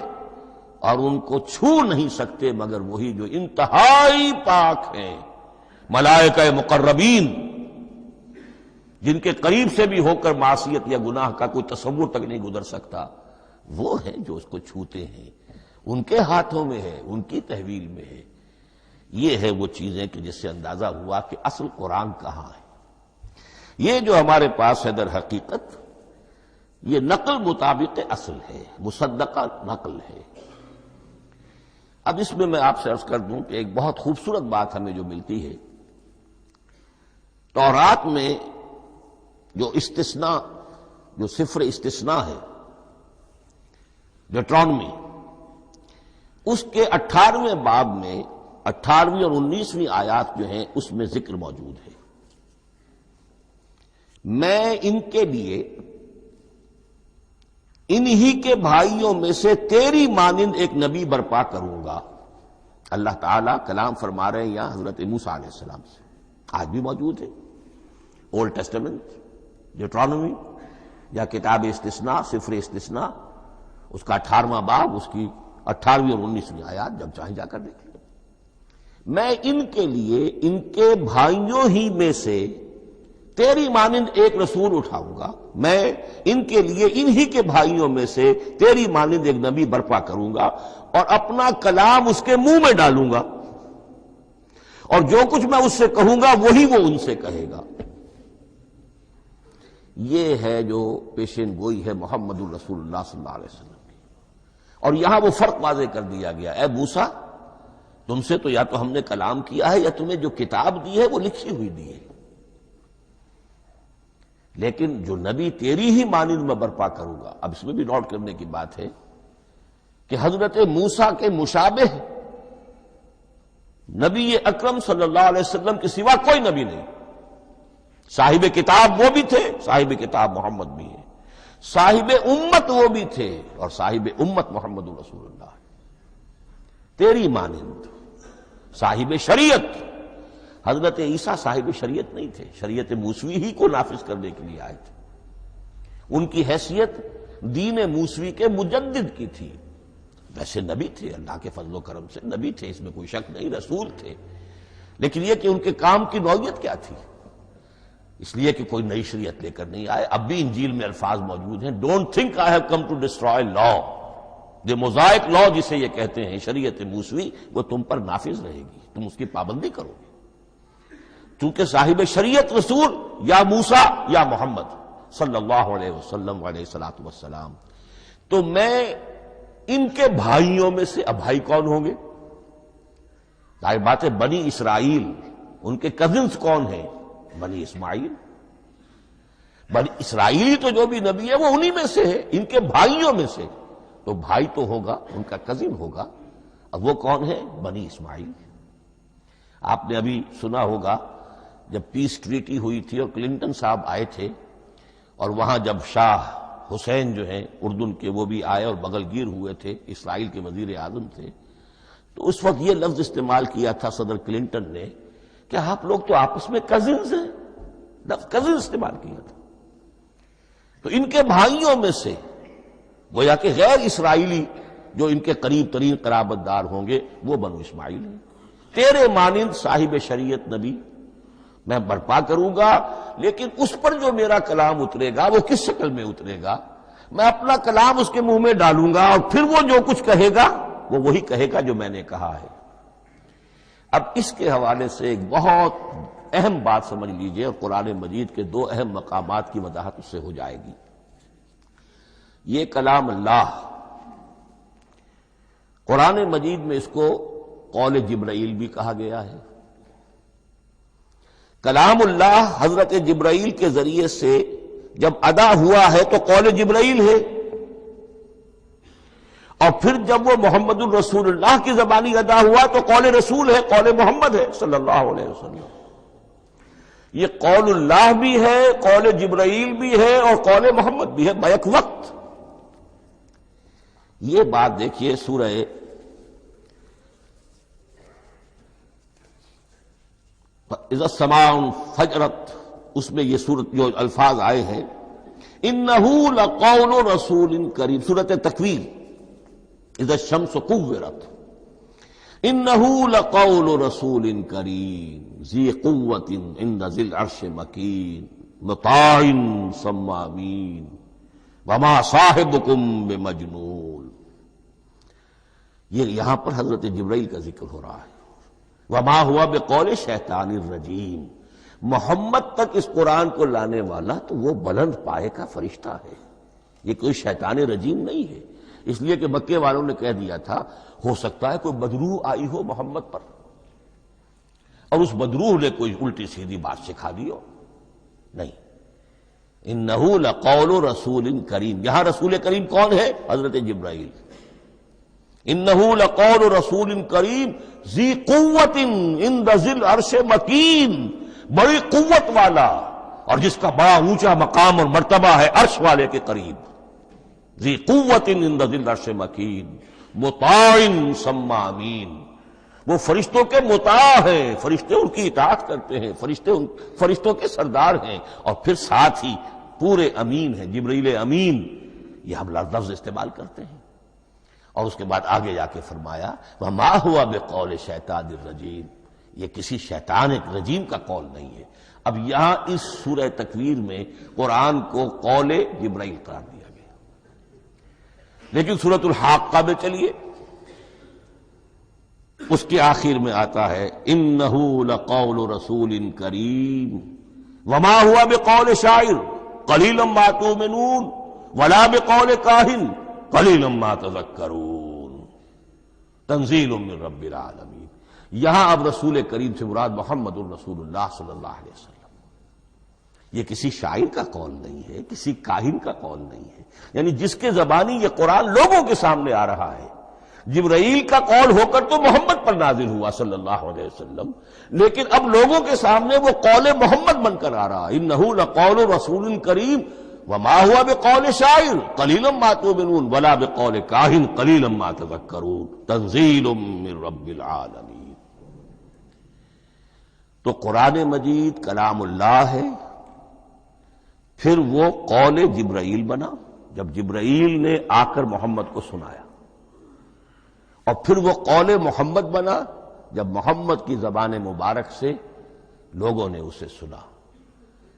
A: اور ان کو چھو نہیں سکتے مگر وہی جو انتہائی پاک ہیں، ملائکہ مقربین، جن کے قریب سے بھی ہو کر معصیت یا گناہ کا کوئی تصور تک نہیں گزر سکتا، وہ ہیں جو اس کو چھوتے ہیں، ان کے ہاتھوں میں ہے، ان کی تحویل میں ہے۔ یہ ہے وہ چیزیں کہ جس سے اندازہ ہوا کہ اصل قرآن کہاں ہے۔ یہ جو ہمارے پاس ہے در حقیقت یہ نقل مطابق اصل ہے، مصدقہ نقل ہے۔ اب اس میں آپ سے عرض کر دوں کہ ایک بہت خوبصورت بات ہمیں جو ملتی ہے، تورات میں جو استثناء، جو صفر استثناء ہے ڈیٹرانومی، اس کے 18ویں باب میں 18ویں اور 19ویں آیات جو ہیں اس میں ذکر موجود ہے، میں ان کے لیے انہی کے بھائیوں میں سے تیری مانند ایک نبی برپا کروں گا۔ اللہ تعالیٰ کلام فرما رہے ہیں یہاں حضرت موسیٰ علیہ السلام سے، آج بھی موجود ہے اولڈ ٹیسٹمنٹ ڈیٹرانومی یا کتاب استثناء، صفر استثناء، اس کا 18واں باب، اس کی 18ویں اور 19ویں آیات جب چاہیں جا کر دیکھیں۔ میں ان کے لیے ان کے بھائیوں ہی میں سے تیری مانند ایک رسول اٹھاؤں گا، میں ان کے لیے انہی کے بھائیوں میں سے تیری مانند ایک نبی برپا کروں گا اور اپنا کلام اس کے منہ میں ڈالوں گا، اور جو کچھ میں اس سے کہوں گا وہی وہ ان سے کہے گا۔ یہ ہے جو پیشین گوئی ہے محمد الرسول اللہ صلی اللہ علیہ وسلم کی، اور یہاں وہ فرق واضح کر دیا گیا، اے موسیٰ تم سے تو یا تو ہم نے کلام کیا ہے یا تمہیں جو کتاب دی ہے وہ لکھی ہوئی دی ہے، لیکن جو نبی تیری ہی مانند میں برپا کروں گا۔ اب اس میں بھی نوٹ کرنے کی بات ہے کہ حضرت موسیٰ کے مشابہ نبی اکرم صلی اللہ علیہ وسلم کے سوا کوئی نبی نہیں، صاحب کتاب وہ بھی تھے، صاحب کتاب محمد بھی ہے، صاحب امت وہ بھی تھے، اور صاحب امت محمد رسول اللہ، تیری مانند صاحب شریعت۔ حضرت عیسیٰ صاحب شریعت نہیں تھے، شریعت موسوی ہی کو نافذ کرنے کے لیے آئے تھے، ان کی حیثیت دین موسوی کے مجدد کی تھی، ویسے نبی تھے، اللہ کے فضل و کرم سے نبی تھے، اس میں کوئی شک نہیں، رسول تھے، لیکن یہ کہ ان کے کام کی نوعیت کیا تھی، اس لیے کہ کوئی نئی شریعت لے کر نہیں آئے۔ اب بھی انجیل میں الفاظ موجود ہیں، don't think I have come to destroy law, جو موزائک لا جسے یہ کہتے ہیں، شریعت موسوی، وہ تم پر نافذ رہے گی، تم اس کی پابندی کرو گے، چونکہ صاحب شریعت رسول یا موسیٰ یا محمد صلی اللہ علیہ وسلم علیہ الصلوۃ والسلام۔ تو میں ان کے بھائیوں میں سے، اب بھائی کون ہوں گے؟ ظاہر بات ہے بنی اسرائیل، ان کے کزنز کون ہیں؟ بنی اسماعیل، بنی اسرائیلی تو جو بھی نبی ہے وہ انہی میں سے ہے، ان کے بھائیوں میں سے، تو بھائی تو ہوگا، ان کا کزن ہوگا، اب وہ کون ہے؟ بنی اسماعیل۔ آپ نے ابھی سنا ہوگا جب پیس ٹریٹی ہوئی تھی اور کلنٹن صاحب آئے تھے، اور وہاں جب شاہ حسین جو ہیں اردن کے وہ بھی آئے اور بغل گیر ہوئے تھے، اسرائیل کے وزیر اعظم تھے، تو اس وقت یہ لفظ استعمال کیا تھا صدر کلنٹن نے کہ آپ لوگ تو آپس میں کزنز ہیں، لفظ کزن استعمال کیا تھا۔ تو ان کے بھائیوں میں سے گویا کہ غیر اسرائیلی جو ان کے قریب ترین قرابت دار ہوں گے وہ بنو اسماعیل ہیں. تیرے مانند صاحب شریعت نبی میں برپا کروں گا، لیکن اس پر جو میرا کلام اترے گا وہ کس شکل میں اترے گا؟ میں اپنا کلام اس کے منہ میں ڈالوں گا اور پھر وہ جو کچھ کہے گا وہ وہی کہے گا جو میں نے کہا ہے. اب اس کے حوالے سے ایک بہت اہم بات سمجھ لیجئے، اور قرآن مجید کے دو اہم مقامات کی وضاحت اس سے ہو جائے گی. یہ کلام اللہ، قرآن مجید میں اس کو قول جبرائیل بھی کہا گیا ہے. کلام اللہ حضرت جبرائیل کے ذریعے سے جب ادا ہوا ہے تو قول جبرائیل ہے، اور پھر جب وہ محمد الرسول اللہ کی زبانی ادا ہوا تو قول رسول ہے، قول محمد ہے صلی اللہ علیہ وسلم. یہ قول اللہ بھی ہے، قول جبرائیل بھی ہے، اور قول محمد بھی ہے بیک وقت. یہ بات دیکھیے سورہ اذا السماء انفجرت، اس میں یہ سورت جو الفاظ آئے ہیں انہ لقول رسول کریم، سورۃ تکویر اذا الشمس کورت، انہ لقول رسول کریم ذی قوت عند ذی العرش مکین مطاع ثم امین وما صاحبکم بمجنون. یہ یہاں پر حضرت جبرائیل کا ذکر ہو رہا ہے. وما ہوا بقول شیطان الرجیم، محمد تک اس قرآن کو لانے والا تو وہ بلند پائے کا فرشتہ ہے، یہ کوئی شیطان رجیم نہیں ہے. اس لیے کہ مکے والوں نے کہہ دیا تھا ہو سکتا ہے کوئی بدروح آئی ہو محمد پر، اور اس بدروح نے کوئی الٹی سیدھی بات سکھا دی ہو. نہیں، انہ لقول رسول کریم، یہاں رسول کریم کون ہے؟ حضرت جبرائیل. انہ لقول رسول کریم ذی قوت عند ذی العرش مکین، بڑی قوت والا اور جس کا بڑا اونچا مقام اور مرتبہ ہے عرش والے کے قریب. ذی قوت عند ذی العرش مکین مطاع ثم امین، وہ فرشتوں کے مطاع ہیں، فرشتے ان کی اطاعت کرتے ہیں، فرشتوں کے سردار ہیں، اور پھر ساتھ ہی پورے امین ہیں. جبرائیل امین یہ ہم لفظ استعمال کرتے ہیں. اور اس کے بعد آگے جا کے فرمایا وما ہوا بقول شیطان الرجیم، یہ کسی شیطان رجیم کا قول نہیں ہے. اب یہاں اس سورہ تکویر میں قرآن کو قول جبرائیل قرار دیا گیا. لیکن سورۃ الحاقہ میں چلیے، اس کے آخر میں آتا ہے انہ لقول رسول کریم وما ہوا بقول شاعر قلیلا ما تؤمنون ولا بقول کاہن قلیلا ما تذکرون تنزیل من رب العالمین. یہاں اب رسول کریم سے مراد محمد الرسول اللہ صلی اللہ علیہ وسلم. یہ کسی شاعر کا قول نہیں ہے، کسی کاہن کا قول نہیں ہے، یعنی جس کے زبانی یہ قرآن لوگوں کے سامنے آ رہا ہے. جبرائیل کا قول ہو کر تو محمد پر نازل ہوا صلی اللہ علیہ وسلم، لیکن اب لوگوں کے سامنے وہ قول محمد بن کر آ رہا. انہ لقول رسول کریم وما ہوا بقول شاعر قلیلا ما تؤمنون ولا بقول کاہن قلیلا ما تذکرون تنزیل من رب العالمین. تو قرآن مجید کلام اللہ ہے، پھر وہ قول جبرائیل بنا جب جبرائیل نے آ کر محمد کو سنایا، اور پھر وہ قول محمد بنا جب محمد کی زبان مبارک سے لوگوں نے اسے سنا،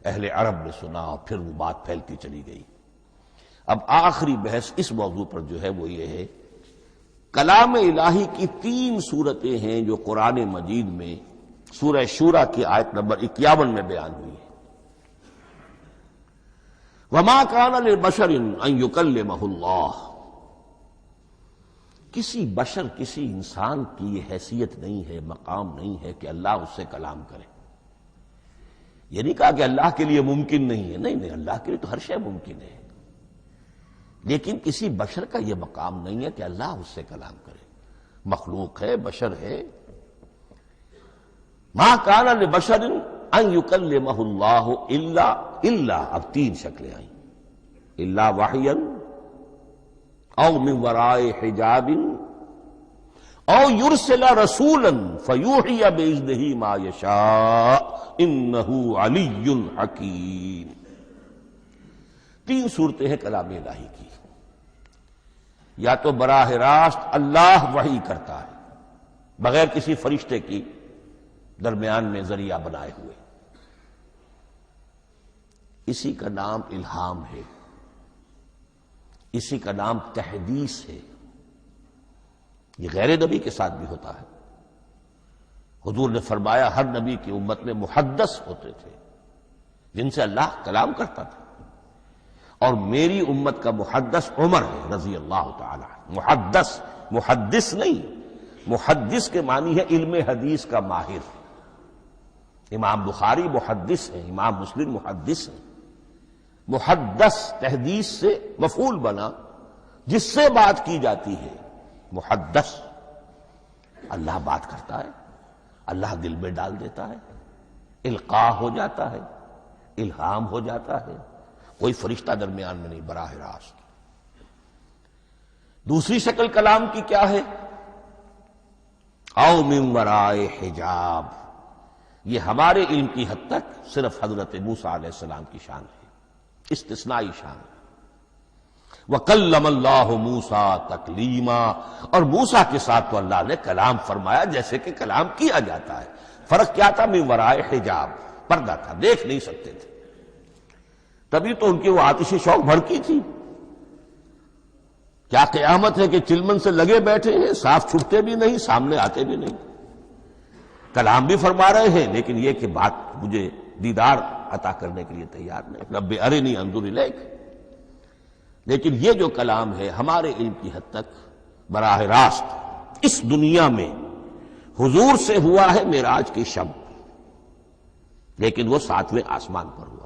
A: اہل عرب نے سنا، اور پھر وہ بات پھیلتی چلی گئی. اب آخری بحث اس موضوع پر جو ہے وہ یہ ہے، کلام الہی کی 3 صورتیں ہیں جو قرآن مجید میں سورہ شورى کی آیت نمبر 51 میں بیان ہوئی ہے. وما كان لبشر ان يكلمه اللہ، کسی بشر، کسی انسان کی یہ حیثیت نہیں ہے، مقام نہیں ہے کہ اللہ اس سے کلام کرے. یہ نہیں کہا کہ اللہ کے لیے ممکن نہیں ہے، نہیں، اللہ کے لیے تو ہر شے ممکن ہے، لیکن کسی بشر کا یہ مقام نہیں ہے کہ اللہ اس سے کلام کرے. مخلوق ہے، بشر ہے. ما کان لبشر ان یکلمہ اللہ الا اب 3 شکلیں آئیں، الا وحیا او من وراء حجاب او یرسل رسولا فیوحی باذنہ ما یشاء انہ علی حکیم. 3 صورتیں ہیں کلام الہی کی. یا تو براہ راست اللہ وحی کرتا ہے بغیر کسی فرشتے کی درمیان میں ذریعہ بنائے ہوئے، اسی کا نام الہام ہے، اسی کا نام تحدیث ہے۔ یہ غیر نبی کے ساتھ بھی ہوتا ہے۔ حضور نے فرمایا ہر نبی کی امت میں محدث ہوتے تھے جن سے اللہ کلام کرتا تھا، اور میری امت کا محدث عمر ہے رضی اللہ تعالی عنہ۔ محدث، محدث نہیں، محدث کے معنی ہے علم حدیث کا ماہر۔ امام بخاری محدث ہیں، امام مسلم محدث ہیں۔ محدث تحدیث سے مفعول بنا جس سے بات کی جاتی ہے، محدث۔ اللہ بات کرتا ہے، اللہ دل میں ڈال دیتا ہے، القاء ہو جاتا ہے، الہام ہو جاتا ہے، کوئی فرشتہ درمیان میں نہیں، براہ راست۔ دوسری شکل کلام کی کیا ہے؟ او من ورائے حجاب، یہ ہمارے علم کی حد تک صرف حضرت موسیٰ علیہ السلام کی شان ہے، استثنائی شان ہے۔ وَكَلَّمَ اللَّهُ مُوسَىٰ تَكْلِيمًا، اور موسیٰ کے ساتھ تو اللہ نے کلام فرمایا جیسے کہ کلام کیا جاتا ہے۔ فرق کیا تھا؟ من ورائے حجاب، پردہ تھا، دیکھ نہیں سکتے تھے۔ تبھی تو ان کی وہ آتش شوق بھڑکی تھی۔ کیا قیامت ہے کہ چلمن سے لگے بیٹھے ہیں، صاف چھپتے بھی نہیں، سامنے آتے بھی نہیں، کلام بھی فرما رہے ہیں، لیکن یہ کہ بات مجھے دیدار عطا کرنے کے لیے تیار نہیں، رب ارنی انظر الیک۔ لیکن یہ جو کلام ہے ہمارے علم کی حد تک براہ راست اس دنیا میں حضور سے ہوا ہے معراج کی شب، لیکن وہ 7ویں آسمان پر ہوا۔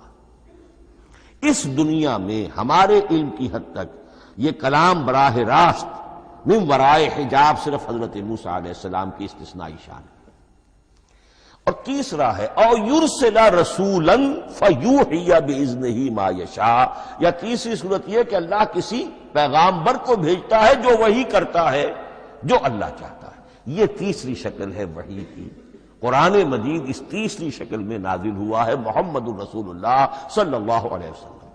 A: اس دنیا میں ہمارے علم کی حد تک یہ کلام براہ راست من ورائے حجاب صرف حضرت موسیٰ علیہ السلام کی استثنائی شان ہے۔ اور تیسرا ہے او یرسل رسولا فیوحی باذنہ ما یشاء، یا تیسری صورت یہ کہ اللہ کسی پیغامبر کو بھیجتا ہے جو وحی کرتا ہے جو اللہ چاہتا ہے۔ یہ تیسری شکل ہے وحی کی۔ قرآن مجید اس تیسری شکل میں نازل ہوا ہے محمد الرسول اللہ صلی اللہ علیہ وسلم پر۔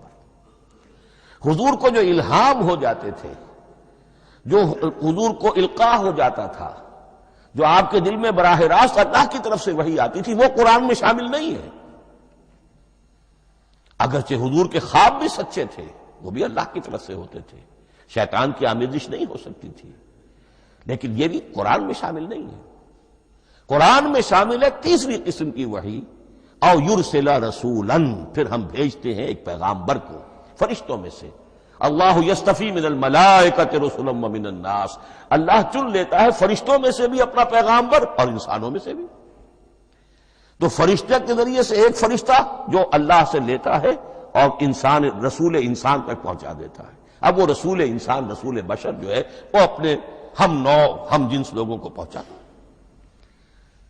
A: حضور کو جو الہام ہو جاتے تھے، جو حضور کو القاء ہو جاتا تھا، جو آپ کے دل میں براہ راست اللہ کی طرف سے وحی آتی تھی، وہ قرآن میں شامل نہیں ہے۔ اگرچہ حضور کے خواب بھی سچے تھے، وہ بھی اللہ کی طرف سے ہوتے تھے، شیطان کی آمیزش نہیں ہو سکتی تھی، لیکن یہ بھی قرآن میں شامل نہیں ہے۔ قرآن میں شامل ہے تیسری قسم کی وحی، او یرسل رسولا، پھر ہم بھیجتے ہیں ایک پیغامبر کو فرشتوں میں سے۔ اللہ یستفی من الملائکۃ رسلا ومن الناس، اللہ چن لیتا ہے فرشتوں میں سے بھی اپنا پیغامبر اور انسانوں میں سے بھی۔ تو فرشتے کے ذریعے سے ایک فرشتہ جو اللہ سے لیتا ہے اور انسان، رسول انسان تک پہنچا دیتا ہے۔ اب وہ رسول انسان، رسول بشر جو ہے وہ اپنے ہم نوع، ہم جنس لوگوں کو پہنچاتا ہے۔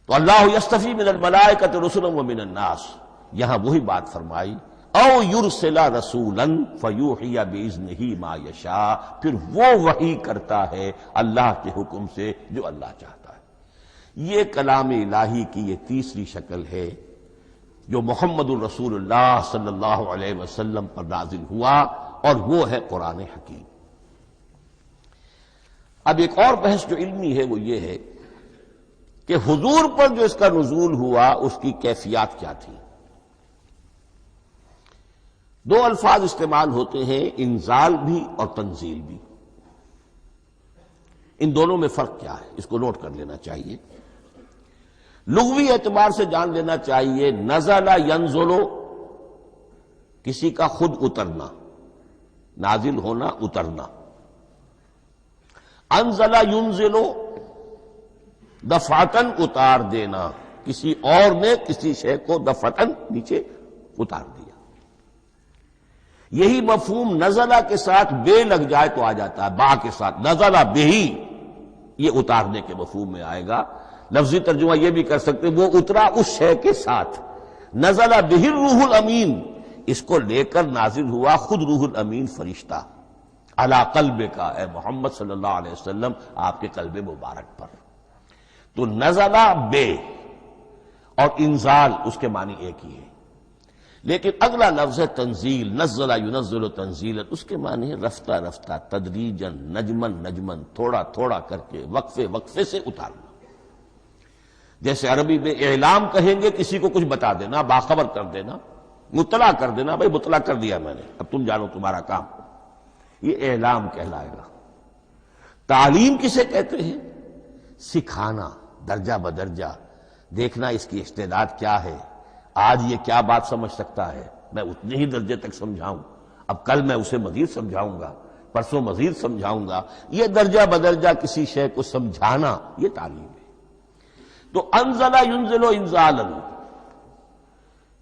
A: تو اللہ یستفی من الملائکۃ رسلا ومن الناس، یہاں وہی بات فرمائی او یرسل رسولا فیوحی باذنہ ما یشاء، پھر وہ وحی کرتا ہے اللہ کے حکم سے جو اللہ چاہتا ہے۔ یہ کلام الہی کی یہ تیسری شکل ہے جو محمد الرسول اللہ صلی اللہ علیہ وسلم پر نازل ہوا، اور وہ ہے قرآن حکیم۔ اب ایک اور بحث جو علمی ہے وہ یہ ہے کہ حضور پر جو اس کا نزول ہوا اس کی کیفیات کیا تھی۔ دو الفاظ استعمال ہوتے ہیں، انزال بھی اور تنزیل بھی۔ ان دونوں میں فرق کیا ہے اس کو نوٹ کر لینا چاہیے۔ لغوی اعتبار سے جان لینا چاہیے، نزل ینزل کسی کا خود اترنا، نازل ہونا، اترنا۔ انزل ینزل دفعتن اتار دینا، کسی اور نے کسی شے کو دفعتن نیچے اتار دیا۔ یہی مفہوم نزلہ کے ساتھ بے لگ جائے تو آ جاتا ہے، با کے ساتھ نزلہ بہی، یہ اتارنے کے مفہوم میں آئے گا۔ لفظی ترجمہ یہ بھی کر سکتے وہ اترا اس شے کے ساتھ۔ نزلہ بہ الروح الامین، اس کو لے کر نازل ہوا خود روح الامین فرشتہ علی قلب کا، اے محمد صلی اللہ علیہ وسلم آپ کے قلب مبارک پر۔ تو نزلہ بے اور انزال اس کے معنی ایک ہی ہے۔ لیکن اگلا لفظ ہے تنزیل، نزل ینزل تنزیلا، اس کے معنی ہے رفتہ رفتہ، تدریجاً، نجمن نجمن، تھوڑا تھوڑا کر کے، وقفے وقفے سے اتارنا۔ جیسے عربی میں اعلام کہیں گے، کسی کو کچھ بتا دینا، باخبر کر دینا، مطلع کر دینا، بھائی مطلع کر دیا میں نے، اب تم جانو تمہارا کام، یہ اعلام کہلائے گا۔ تعلیم کسے کہتے ہیں؟ سکھانا، درجہ بدرجہ، دیکھنا اس کی استعداد کیا ہے، آج یہ کیا بات سمجھ سکتا ہے، میں اتنے ہی درجے تک سمجھاؤں، اب کل میں اسے مزید سمجھاؤں گا، پرسوں مزید سمجھاؤں گا، یہ درجہ بدرجہ کسی شے کو سمجھانا، یہ تعلیم ہے۔ تو انزل ینزل انزالا،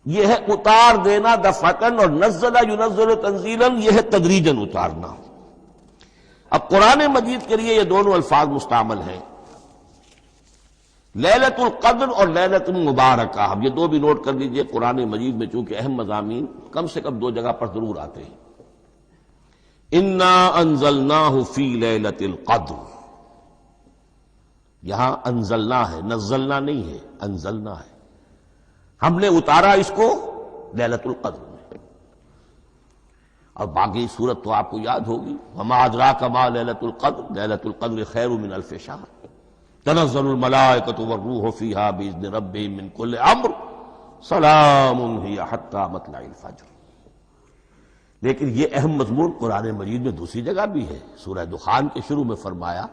A: یہ ہے اتار دینا دفعتاً، اور نزل ینزل تنزیلا، یہ ہے تدریجاً اتارنا۔ اب قرآن مجید کے لیے یہ دونوں الفاظ مستعمل ہیں، لیلۃ القدر اور لیلۃ المبارکہ۔ اب یہ دو بھی نوٹ کر لیجئے، قرآن مجید میں چونکہ اہم مضامین کم سے کم دو جگہ پر ضرور آتے ہیں۔ انا انزلناہ فی لیلۃ القدر، یہاں انزلنا ہے، نزلنا نہیں ہے، انزلنا ہے، ہم نے اتارا اس کو لیلۃ القدر میں۔ اور باقی صورت تو آپ کو یاد ہوگی، وما ادراک ما لیلۃ القدر، لیلۃ القدر خیر من الف شہر، تنزل الملائکۃ والروح فیہا باذن ربہم من کل امر، سلام ہی حتی مطلع الفجر۔ لیکن یہ اہم مضمون قرآن مجید میں دوسری جگہ بھی ہے، سورہ دخان کے شروع میں فرمایا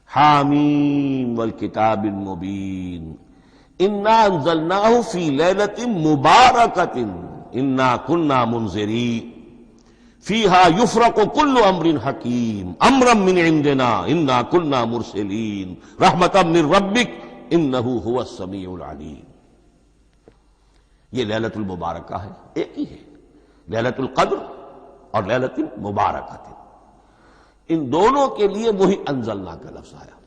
A: حامیم والکتاب المبین انا انزلناہ فی لیلۃ مبارکۃ انا کنا منذرین فیہا یفرق کل امر حکیم امرا من عندنا انا کنا مرسلین رحمتا من ربک انہ هو السمیع العلیم۔ یہ لیلۃ المبارکہ ہے، ایک ہی ہے، لیلۃ القدر اور لیلۃ المبارکہ، ان دونوں کے لیے وہی انزلنا کا لفظ آیا۔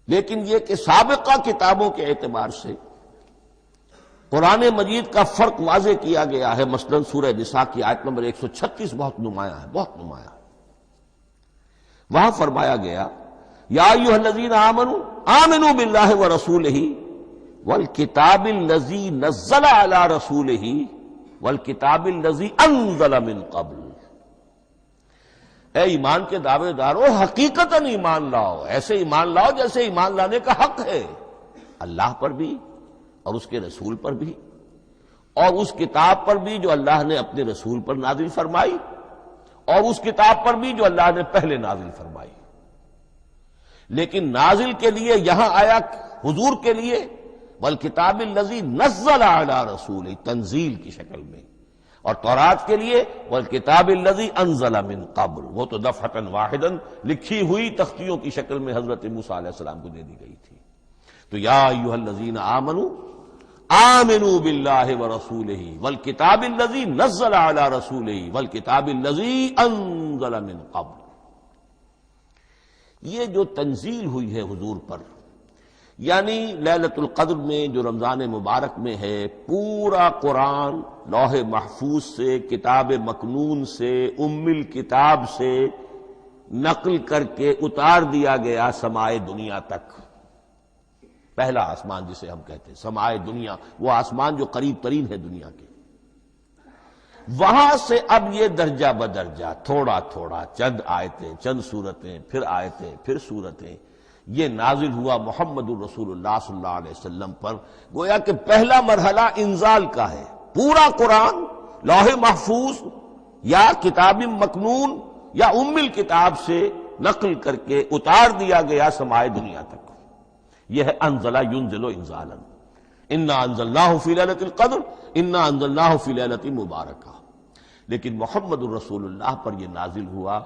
A: لیکن یہ کہ سابقہ کتابوں کے اعتبار سے قرآن مجید کا فرق واضح کیا گیا ہے، مثلا سورہ نساء کی آیت نمبر 136 بہت نمایاں ہے، بہت نمایاں ہے۔ وہاں فرمایا گیا یا ایھا الذین آمنوا آمنوا باللہ ورسولہ والکتاب الذی نزل علی رسولہ والکتاب الذی انزل من قبل۔ اے ایمان کے دعوے دارو، حقیقتاً ایمان لاؤ، ایسے ایمان لاؤ جیسے ایمان لانے کا حق ہے، اللہ پر بھی اور اس کے رسول پر بھی، اور اس کتاب پر بھی جو اللہ نے اپنے رسول پر نازل فرمائی، اور اس کتاب پر بھی جو اللہ نے پہلے نازل فرمائی۔ لیکن نازل کے لیے یہاں آیا حضور کے لیے والکتاب الذی نزل علی رسولہ، تنزیل کی شکل میں، اور تورات کے لیے والکتاب الذی انزل من قبل، وہ تو دفعۃ واحداً لکھی ہوئی تختیوں کی شکل میں حضرت موسیٰ علیہ السلام کو دے دی گئی تھی۔ تو یا ایھا الذین آمنوا آمنوا باللہ ورسولہ والکتاب الذی نزل علی رسولہ والکتاب الذی انزل من قبل۔ یہ جو تنزیل ہوئی ہے حضور پر، یعنی لیلۃ القدر میں جو رمضان مبارک میں ہے، پورا قرآن لوح محفوظ سے، کتاب مکنون سے، ام الکتاب سے نقل کر کے اتار دیا گیا سمائے دنیا تک۔ پہلا آسمان جسے ہم کہتے ہیں سمائے دنیا، وہ آسمان جو قریب ترین ہے دنیا کے، وہاں سے اب یہ درجہ بدرجہ، تھوڑا تھوڑا، چند آیتیں، چند سورتیں، پھر آیتیں، پھر سورتیں، یہ نازل ہوا محمد الرسول اللہ صلی اللہ علیہ وسلم پر۔ گویا کہ پہلا مرحلہ انزال کا ہے، پورا قرآن لوح محفوظ یا کتاب مکنون یا ام الکتاب سے نقل کر کے اتار دیا گیا سمائے دنیا تک۔ یہ ہے انزل ینزل انزالا، انا انزلناہ فی لیلۃ القدر انا انزلناہ فی لیلۃ مبارکہ۔ لیکن محمد الرسول اللہ پر یہ نازل ہوا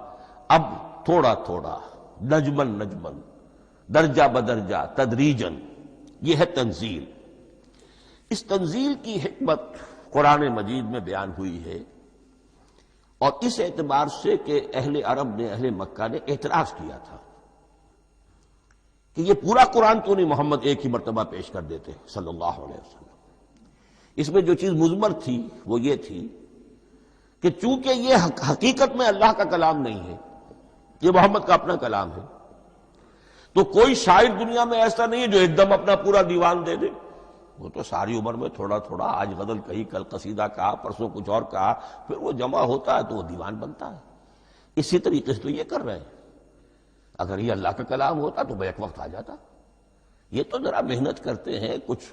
A: اب تھوڑا تھوڑا، نجمن نجمن، درجہ بدرجہ، تدریجن، یہ ہے تنزیل۔ اس تنزیل کی حکمت قرآن مجید میں بیان ہوئی ہے، اور اس اعتبار سے کہ اہل عرب نے، اہل مکہ نے اعتراض کیا تھا کہ یہ پورا قرآن کیوں نہیں محمد ایک ہی مرتبہ پیش کر دیتے صلی اللہ علیہ وسلم۔ اس میں جو چیز مضمر تھی وہ یہ تھی کہ چونکہ یہ حقیقت میں اللہ کا کلام نہیں ہے، یہ محمد کا اپنا کلام ہے، تو کوئی شاعر دنیا میں ایسا نہیں ہے جو ایک دم اپنا پورا دیوان دے دے، وہ تو ساری عمر میں تھوڑا تھوڑا، آج غزل کہی، کل قصیدہ کہا، پرسوں کچھ اور کہا، پھر وہ جمع ہوتا ہے تو وہ دیوان بنتا ہے۔ اسی طریقے سے تو یہ کر رہے ہیں۔ اگر یہ اللہ کا کلام ہوتا تو بیک وقت آ جاتا۔ یہ تو ذرا محنت کرتے ہیں، کچھ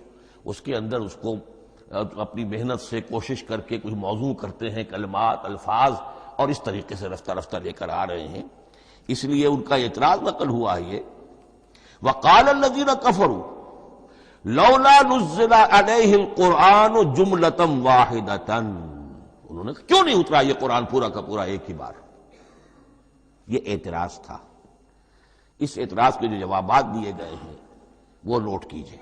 A: اس کے اندر اس کو اپنی محنت سے کوشش کر کے کچھ موضوع کرتے ہیں، کلمات، الفاظ، اور اس طریقے سے رفتہ رفتہ لے کر آ رہے ہیں۔ اس لیے ان کا اعتراض نقل ہوا ہے یہ، وَقَالَ الَّذِينَ كَفَرُوا لَوْلَا نُزِّلَ عَلَيْهِ الْقُرْآنُ جُمْلَةً وَاحِدَةً، انہوں نے کہا کیوں نہیں اترا یہ قرآن پورا کا پورا ایک ہی بار؟ یہ اعتراض تھا۔ اس اعتراض کے جو جوابات دیے گئے ہیں وہ نوٹ کیجئے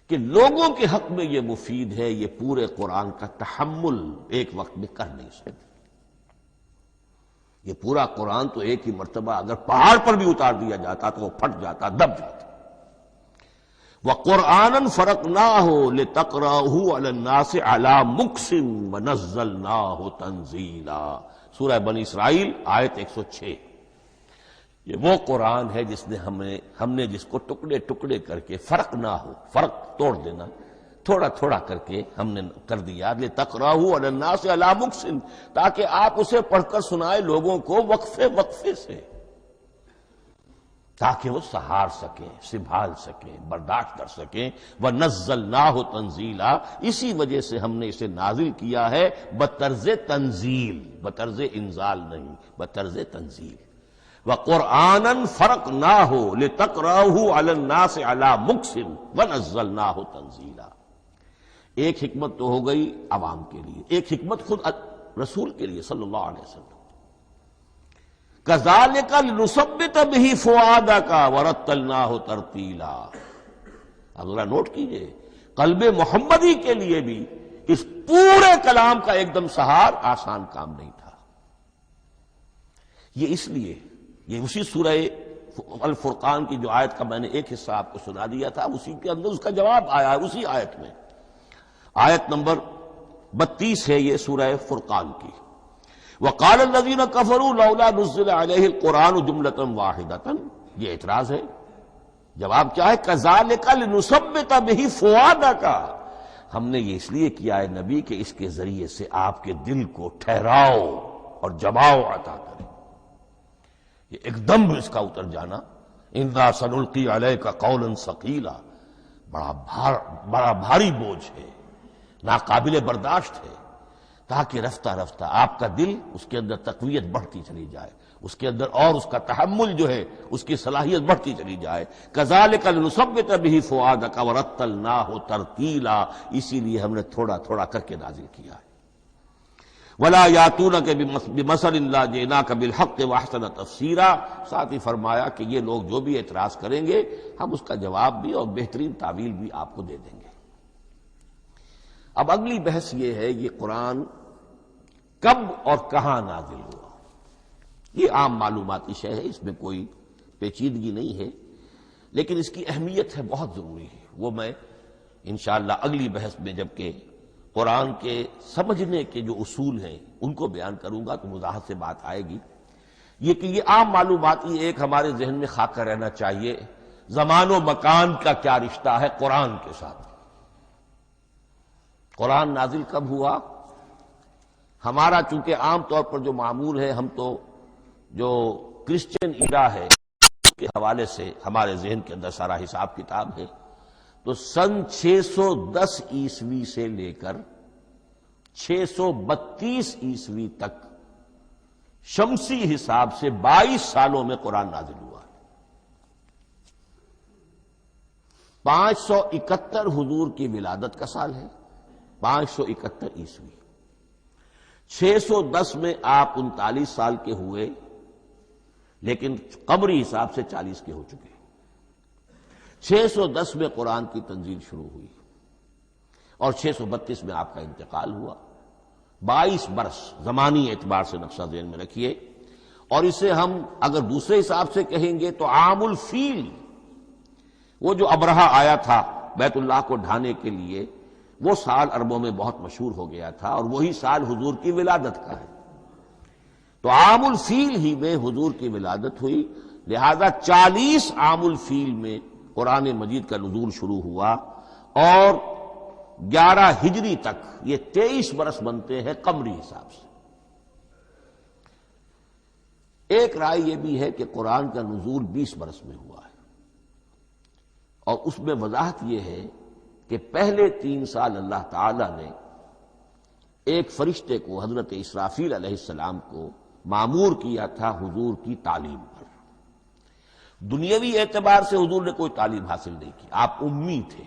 A: کہ لوگوں کے حق میں یہ مفید ہے، یہ پورے قرآن کا تحمل ایک وقت میں کر نہیں سکتے۔ یہ پورا قرآن تو ایک ہی مرتبہ اگر پہاڑ پر بھی اتار دیا جاتا تو وہ پھٹ جاتا، دب جاتا۔ وَقُرْآنًا فَرَقْنَاهُ لِتَقْرَأَهُ عَلَى النَّاسِ عَلَى مُكْثٍ وَنَزَّلْنَاهُ تَنزِيلًا، سورہ بنی اسرائیل آیت 106۔ یہ وہ قرآن ہے جس نے ہم نے جس کو ٹکڑے ٹکڑے کر کے، فرق نہ ہو، فرق توڑ دینا، تھوڑا تھوڑا کر کے ہم نے کر دیا، لِتَقْرَأَهُ عَلَى النَّاسِ عَلَى مُكْثٍ، تاکہ آپ اسے پڑھ کر سنائے لوگوں کو وقفے وقفے سے، تاکہ وہ سہار سکیں، سنبھال سکیں، برداشت کر سکیں۔ وَنَزَّلْنَاهُ تَنزِيلًا، اسی وجہ سے ہم نے اسے نازل کیا ہے بطرز تنزیل، بطرز انزال نہیں، بطرز تنزیل۔ وَقُرْآنًا فَرَقْنَاهُ لِتَقْرَأَهُ عَلَى النَّاسِ عَلَى مُكْثٍ وَنَزَّلْنَاهُ تَنزِيلًا۔ ایک حکمت تو ہو گئی عوام کے لیے، ایک حکمت خود رسول کے لیے صلی اللہ علیہ وسلم۔ كَذَلِكَ لِنُثَبِّتَ بِهِ فُؤَادَكَ وَرَتَّلْنَاهُ تَرْتِيلًا۔ اب ذرا نوٹ کیجئے، قلب محمدی کے لیے بھی اس پورے کلام کا ایک دم سہار آسان کام نہیں تھا۔ یہ اس لیے، یہ اسی سورہ الفرقان کی جو آیت کا میں نے ایک حصہ آپ کو سنا دیا تھا، اسی کے اندر اس کا جواب آیا ہے، اسی آیت میں، آیت نمبر 32 ہے یہ سورہ فرقان کی۔ وَقَالَ الَّذِينَ كَفَرُوا لَوْلَا نُزِّلَ عَلَيْهِ الْقُرْآنُ جُمْلَةً وَاحِدَةً، یہ اعتراض ہے۔ جواب کیا ہے؟ كَذَلِكَ لِنُثَبِّتَ بِهِ فُؤَادَكَ، ہم نے یہ اس لیے کیا ہے نبی کہ اس کے ذریعے سے آپ کے دل کو ٹھہراؤ اور جماؤ عطا کرے۔ یہ ایک دم اس کا اتر جانا، اِنَّا سَنُلْقِي عَلَيْكَ قَوْلًا ثَقِيلًا، بڑا بھاری بوجھ ہے، ناقابل برداشت ہے، تاکہ رفتہ رفتہ آپ کا دل، اس کے اندر تقویت بڑھتی چلی جائے، اس کے اندر اور اس کا تحمل جو ہے، اس کی صلاحیت بڑھتی چلی جائے۔ كَذَلِكَ لِنُثَبِّتَ بِهِ فُؤَادَكَ وَرَتَّلْنَاهُ تَرْتِيلًا، اسی لیے ہم نے تھوڑا تھوڑا کر کے نازل کیا ہے۔ وَلَا يَأْتُونَكَ بِمَثَلٍ لَّا جِئْنَاكَ بِالْحَقِّ وَأَحْسَنَ تَفْسِيرًا، ساتھ ہی فرمایا کہ یہ لوگ جو بھی اعتراض کریں گے ہم اس کا جواب بھی اور بہترین تعویل بھی آپ کو دے دیں گے۔ اب اگلی بحث یہ ہے، یہ قرآن کب اور کہاں نازل ہوا؟ یہ عام معلوماتی شے ہے، اس میں کوئی پیچیدگی نہیں ہے، لیکن اس کی اہمیت ہے، بہت ضروری ہے۔ وہ میں انشاءاللہ اگلی بحث میں جبکہ قرآن کے سمجھنے کے جو اصول ہیں ان کو بیان کروں گا تو وضاحت سے بات آئے گی۔ یہ کہ یہ عام معلوماتی ایک ہمارے ذہن میں خاکہ رہنا چاہیے، زمان و مکان کا کیا رشتہ ہے قرآن کے ساتھ۔ قرآن نازل کب ہوا؟ ہمارا چونکہ عام طور پر جو معمول ہے، ہم تو جو کرسچن ایرا ہے اس کے حوالے سے ہمارے ذہن کے اندر سارا حساب کتاب ہے، تو سن 610 عیسوی سے لے کر 632 عیسوی تک شمسی حساب سے 22 سالوں میں قرآن نازل ہوا ہے۔ 571 حضور کی ولادت کا سال ہے، 571 عیسوی۔ 610 میں آپ 39 سال کے ہوئے، لیکن قمری حساب سے 40 کے ہو چکے۔ 610 میں قرآن کی تنزیل شروع ہوئی اور 632 میں آپ کا انتقال ہوا۔ 22 برس زمانی اعتبار سے نقشہ ذہن میں رکھیے، اور اسے ہم اگر دوسرے حساب سے کہیں گے تو عام الفیل، وہ جو ابرہہ آیا تھا بیت اللہ کو ڈھانے کے لیے، وہ سال عربوں میں بہت مشہور ہو گیا تھا، اور وہی سال حضور کی ولادت کا ہے۔ تو عام الفیل ہی میں حضور کی ولادت ہوئی، لہذا 40 عام الفیل میں قرآن مجید کا نزول شروع ہوا، اور 11 ہجری تک یہ 23 برس بنتے ہیں قمری حساب سے۔ ایک رائے یہ بھی ہے کہ قرآن کا نزول 20 برس میں ہوا ہے، اور اس میں وضاحت یہ ہے کہ پہلے 3 سال اللہ تعالی نے ایک فرشتے کو، حضرت اسرافیل علیہ السلام کو مامور کیا تھا حضور کی تعلیم پر۔ دنیاوی اعتبار سے حضور نے کوئی تعلیم حاصل نہیں کی، آپ امی تھے،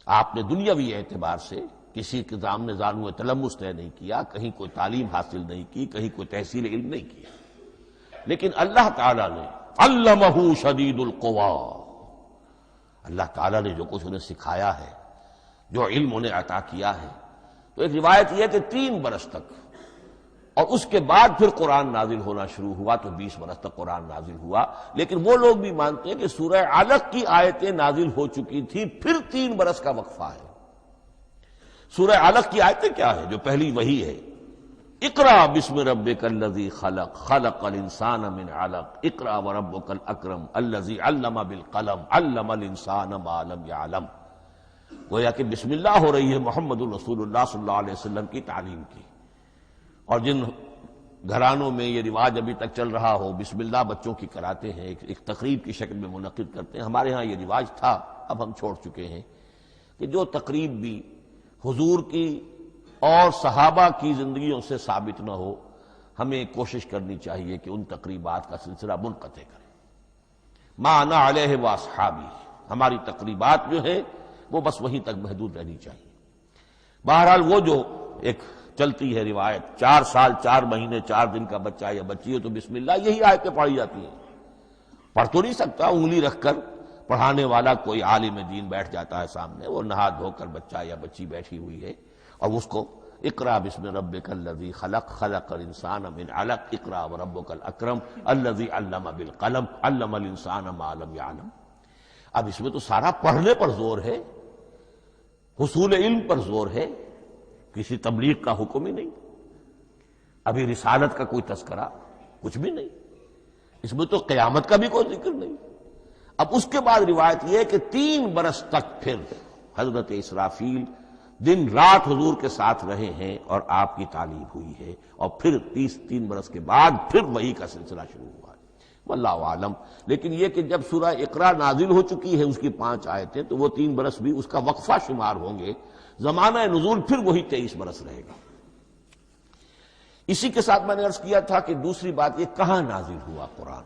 A: آپ نے دنیاوی اعتبار سے کسی کے سامنے زانو تلمس طے نہیں کیا، کہیں کوئی تعلیم حاصل نہیں کی، کہیں کوئی تحصیل علم نہیں کیا، لیکن اللہ تعالی نے علمہ شدید القوا، اللہ تعالی نے جو کچھ انہیں سکھایا ہے، جو علم انہیں عطا کیا ہے، تو ایک روایت یہ ہے کہ 3 برس تک، اور اس کے بعد پھر قرآن نازل ہونا شروع ہوا تو 20 برس تک قرآن نازل ہوا۔ لیکن وہ لوگ بھی مانتے ہیں کہ سورہ علق کی آیتیں نازل ہو چکی تھی، پھر 3 برس کا وقفہ ہے۔ سورہ علق کی آیتیں کیا ہے؟ جو پہلی وحی ہے، اقرا بسم ربک الذی خلق خلق الانسان من علق اقرا وربک الاکرم الذی علم بالقلم علم الانسان ما لم یعلم، گویا کہ بسم اللہ ہو رہی ہے محمد الرسول اللہ صلی اللہ علیہ وسلم کی تعلیم کی۔ اور جن گھرانوں میں یہ رواج ابھی تک چل رہا ہو، بسم اللہ بچوں کی کراتے ہیں، ایک تقریب کی شکل میں منعقد کرتے ہیں، ہمارے ہاں یہ رواج تھا، اب ہم چھوڑ چکے ہیں، کہ جو تقریب بھی حضور کی اور صحابہ کی زندگیوں سے ثابت نہ ہو، ہمیں کوشش کرنی چاہیے کہ ان تقریبات کا سلسلہ منقطع کریں۔ ما انا علیہ واصحابی، ہماری تقریبات جو ہیں وہ بس وہیں تک محدود رہنی چاہیے۔ بہرحال وہ جو ایک چلتی ہے روایت، 4 سال 4 مہینے 4 دن کا بچہ یا بچی ہے تو بسم اللہ یہی آیتیں پڑھی جاتی ہیں، پڑھ تو نہیں سکتا، انگلی رکھ کر پڑھانے والا کوئی عالم دین بیٹھ جاتا ہے سامنے، وہ نہا دھو کر بچہ یا بچی بیٹھی ہوئی ہے، اور اس کو اقرا بسم ربک الذی خلق خلق الانسان من علق اقرا وربک الاکرم الذی علم بالقلم علم الانسان ما لم یعلم۔ اب اس میں تو سارا پڑھنے پر زور ہے، حصول علم پر زور ہے، کسی تبلیغ کا حکم ہی نہیں، ابھی رسالت کا کوئی تذکرہ کچھ بھی نہیں، اس میں تو قیامت کا بھی کوئی ذکر نہیں۔ اب اس کے بعد روایت یہ ہے کہ 3 برس تک پھر حضرت اسرافیل دن رات حضور کے ساتھ رہے ہیں اور آپ کی تعلیم ہوئی ہے، اور پھر 3 برس کے بعد پھر وحی کا سلسلہ شروع ہوا ہے، واللہ عالم۔ لیکن یہ کہ جب سورہ اقرا نازل ہو چکی ہے، اس کی 5 آیتیں، تو وہ 3 برس بھی اس کا وقفہ شمار ہوں گے، زمانہ نزول پھر وہی 23 برس رہے گا۔ اسی کے ساتھ میں نے عرض کیا تھا کہ دوسری بات یہ کہاں نازل ہوا قرآن،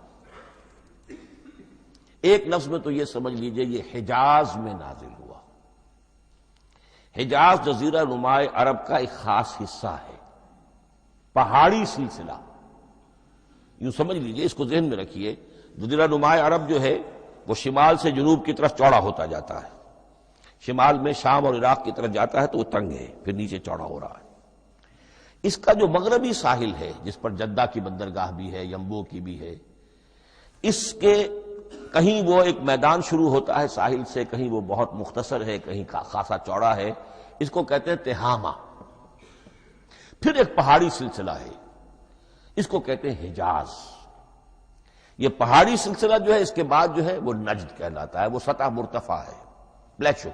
A: ایک لفظ میں تو یہ سمجھ لیجئے یہ حجاز میں نازل ہوا۔ حجاز جزیرہ نمائے عرب کا ایک خاص حصہ ہے، پہاڑی سلسلہ، یوں سمجھ لیجئے، اس کو ذہن میں رکھیے، جزیرہ نمائے عرب جو ہے وہ شمال سے جنوب کی طرف چوڑا ہوتا جاتا ہے، شمال میں شام اور عراق کی طرف جاتا ہے تو وہ تنگ ہے، پھر نیچے چوڑا ہو رہا ہے۔ اس کا جو مغربی ساحل ہے، جس پر جدہ کی بندرگاہ بھی ہے، ینبو کی بھی ہے، اس کے کہیں وہ ایک میدان شروع ہوتا ہے ساحل سے، کہیں وہ بہت مختصر ہے، کہیں خاصا چوڑا ہے، اس کو کہتے ہیں تہامہ۔ پھر ایک پہاڑی سلسلہ ہے، اس کو کہتے ہیں حجاز۔ یہ پہاڑی سلسلہ جو ہے اس کے بعد جو ہے وہ نجد کہلاتا ہے، وہ سطح مرتفع ہے، پلیچو۔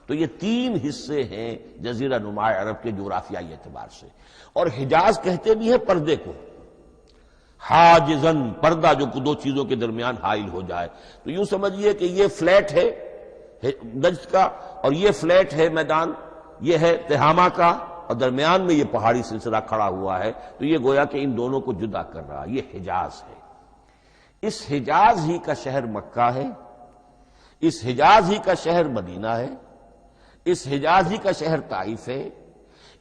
A: تو یہ 3 حصے ہیں جزیرہ نما عرب کے جغرافیائی اعتبار سے، اور حجاز کہتے بھی ہیں پردے کو، حاجزن، پردہ جو 2 چیزوں کے درمیان حائل ہو جائے۔ تو یوں سمجھیے کہ یہ فلیٹ ہے نجد کا، اور یہ فلیٹ ہے میدان، یہ ہے تہامہ کا، اور درمیان میں یہ پہاڑی سلسلہ کھڑا ہوا ہے، تو یہ گویا کہ ان دونوں کو جدا کر رہا، یہ حجاز ہے۔ اس حجاز ہی کا شہر مکہ ہے، اس حجاز ہی کا شہر مدینہ ہے، اس حجاز ہی کا شہر طائف ہے،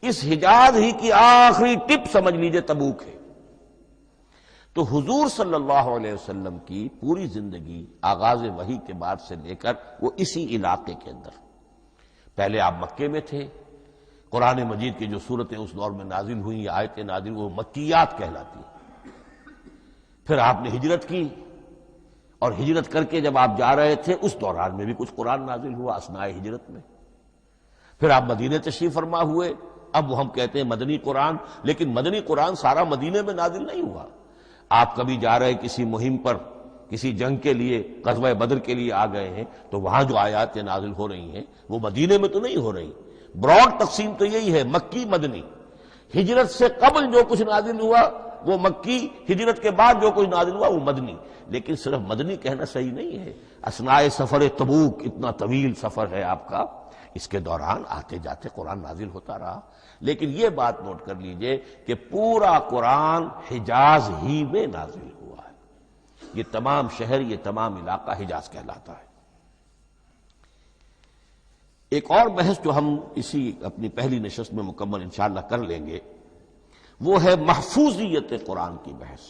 A: اس حجاز ہی کی آخری ٹپ سمجھ لیجئے تبوک ہے۔ تو حضور صلی اللہ علیہ وسلم کی پوری زندگی آغاز وحی کے بعد سے لے کر وہ اسی علاقے کے اندر، پہلے آپ مکے میں تھے، قرآن مجید کی جو صورتیں اس دور میں نازل ہوئیں یا آیتیں نازل وہ مکیات کہلاتی ہیں۔ پھر آپ نے ہجرت کی، اور ہجرت کر کے جب آپ جا رہے تھے اس دوران میں بھی کچھ قرآن نازل ہوا اثناء ہجرت میں۔ پھر آپ مدینے تشریف فرما ہوئے، اب وہ ہم کہتے ہیں مدنی قرآن، لیکن مدنی قرآن سارا مدینے میں نازل نہیں ہوا۔ آپ کبھی جا رہے کسی مہم پر کسی جنگ کے لیے، غزوہ بدر کے لیے آ گئے ہیں، تو وہاں جو آیات نازل ہو رہی ہیں وہ مدینے میں تو نہیں ہو رہی. براڈ تقسیم تو یہی ہے، مکی مدنی. ہجرت سے قبل جو کچھ نازل ہوا وہ مکی، ہجرت کے بعد جو کچھ نازل ہوا وہ مدنی. لیکن صرف مدنی کہنا صحیح نہیں ہے. اثناء سفر تبوک، اتنا طویل سفر ہے آپ کا، اس کے دوران آتے جاتے قرآن نازل ہوتا رہا. لیکن یہ بات نوٹ کر لیجئے کہ پورا قرآن حجاز ہی میں نازل ہوا ہے. یہ تمام شہر، یہ تمام علاقہ حجاز کہلاتا ہے. ایک اور بحث جو ہم اسی اپنی پہلی نشست میں مکمل انشاءاللہ کر لیں گے، وہ ہے محفوظیت قرآن کی بحث.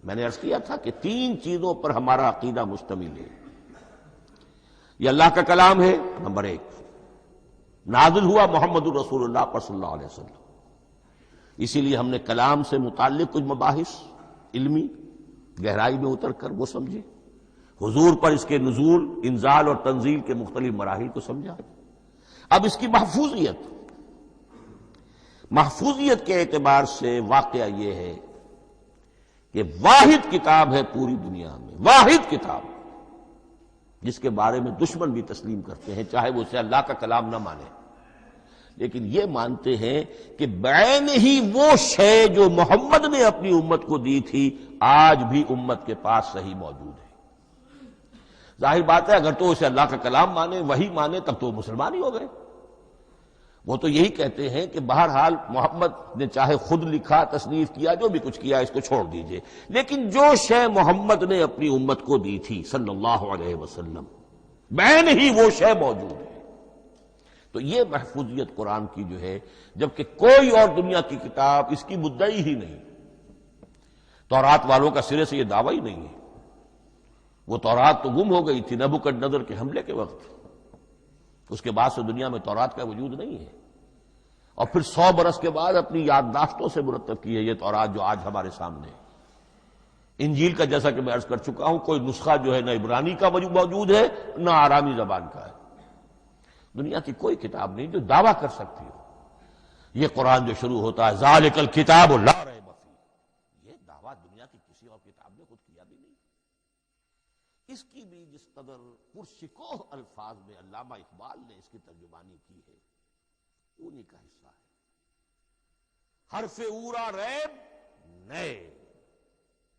A: میں نے عرض کیا تھا کہ 3 چیزوں پر ہمارا عقیدہ مشتمل ہے. یہ اللہ کا کلام ہے، نمبر 1. نازل ہوا محمد الرسول اللہ پر صلی اللہ علیہ وسلم. اسی لیے ہم نے کلام سے متعلق کچھ مباحث علمی گہرائی میں اتر کر وہ سمجھے. حضور پر اس کے نزول، انزال اور تنزیل کے مختلف مراحل کو سمجھا. اب اس کی محفوظیت کے اعتبار سے واقعہ یہ ہے کہ واحد کتاب ہے پوری دنیا میں، واحد کتاب جس کے بارے میں دشمن بھی تسلیم کرتے ہیں، چاہے وہ اسے اللہ کا کلام نہ مانے، لیکن یہ مانتے ہیں کہ بعین ہی وہ شے جو محمد نے اپنی امت کو دی تھی آج بھی امت کے پاس صحیح موجود ہے. ظاہر بات ہے اگر تو اسے اللہ کا کلام مانے، وہی مانے، تب تو مسلمان ہی ہو گئے. وہ تو یہی کہتے ہیں کہ بہرحال محمد نے چاہے خود لکھا، تصنیف کیا، جو بھی کچھ کیا، اس کو چھوڑ دیجئے، لیکن جو شے محمد نے اپنی امت کو دی تھی صلی اللہ علیہ وسلم بعین ہی وہ شے موجود ہے. تو یہ محفوظیت قرآن کی جو ہے، جبکہ کوئی اور دنیا کی کتاب اس کی مدعی ہی نہیں. تورات والوں کا سرے سے یہ دعویٰ ہی نہیں ہے. وہ تورات تو گم ہو گئی تھی نبوکدنضر کے حملے کے وقت. اس کے بعد سے دنیا میں تورات کا وجود نہیں ہے. اور پھر 100 برس کے بعد اپنی یادداشتوں سے مرتب کی ہے یہ تورات جو آج ہمارے سامنے ہے. انجیل کا جیسا کہ میں عرض کر چکا ہوں، کوئی نسخہ جو ہے نہ عبرانی کا موجود ہے نہ آرامی زبان کا ہے. دنیا کی کوئی کتاب نہیں جو دعویٰ کر سکتی ہو. یہ قرآن جو شروع ہوتا ہے ذالک الکتاب لا ریب فیہ، یہ دعویٰ دنیا کی کسی اور کتاب نے خود کیا بھی نہیں. اس کی بھی جس قدر پرشکوہ الفاظ میں علامہ اقبال نے اس کی ترجمانی کی ہے، انہی کا حصہ ہے. حرف اورا ریب نئے،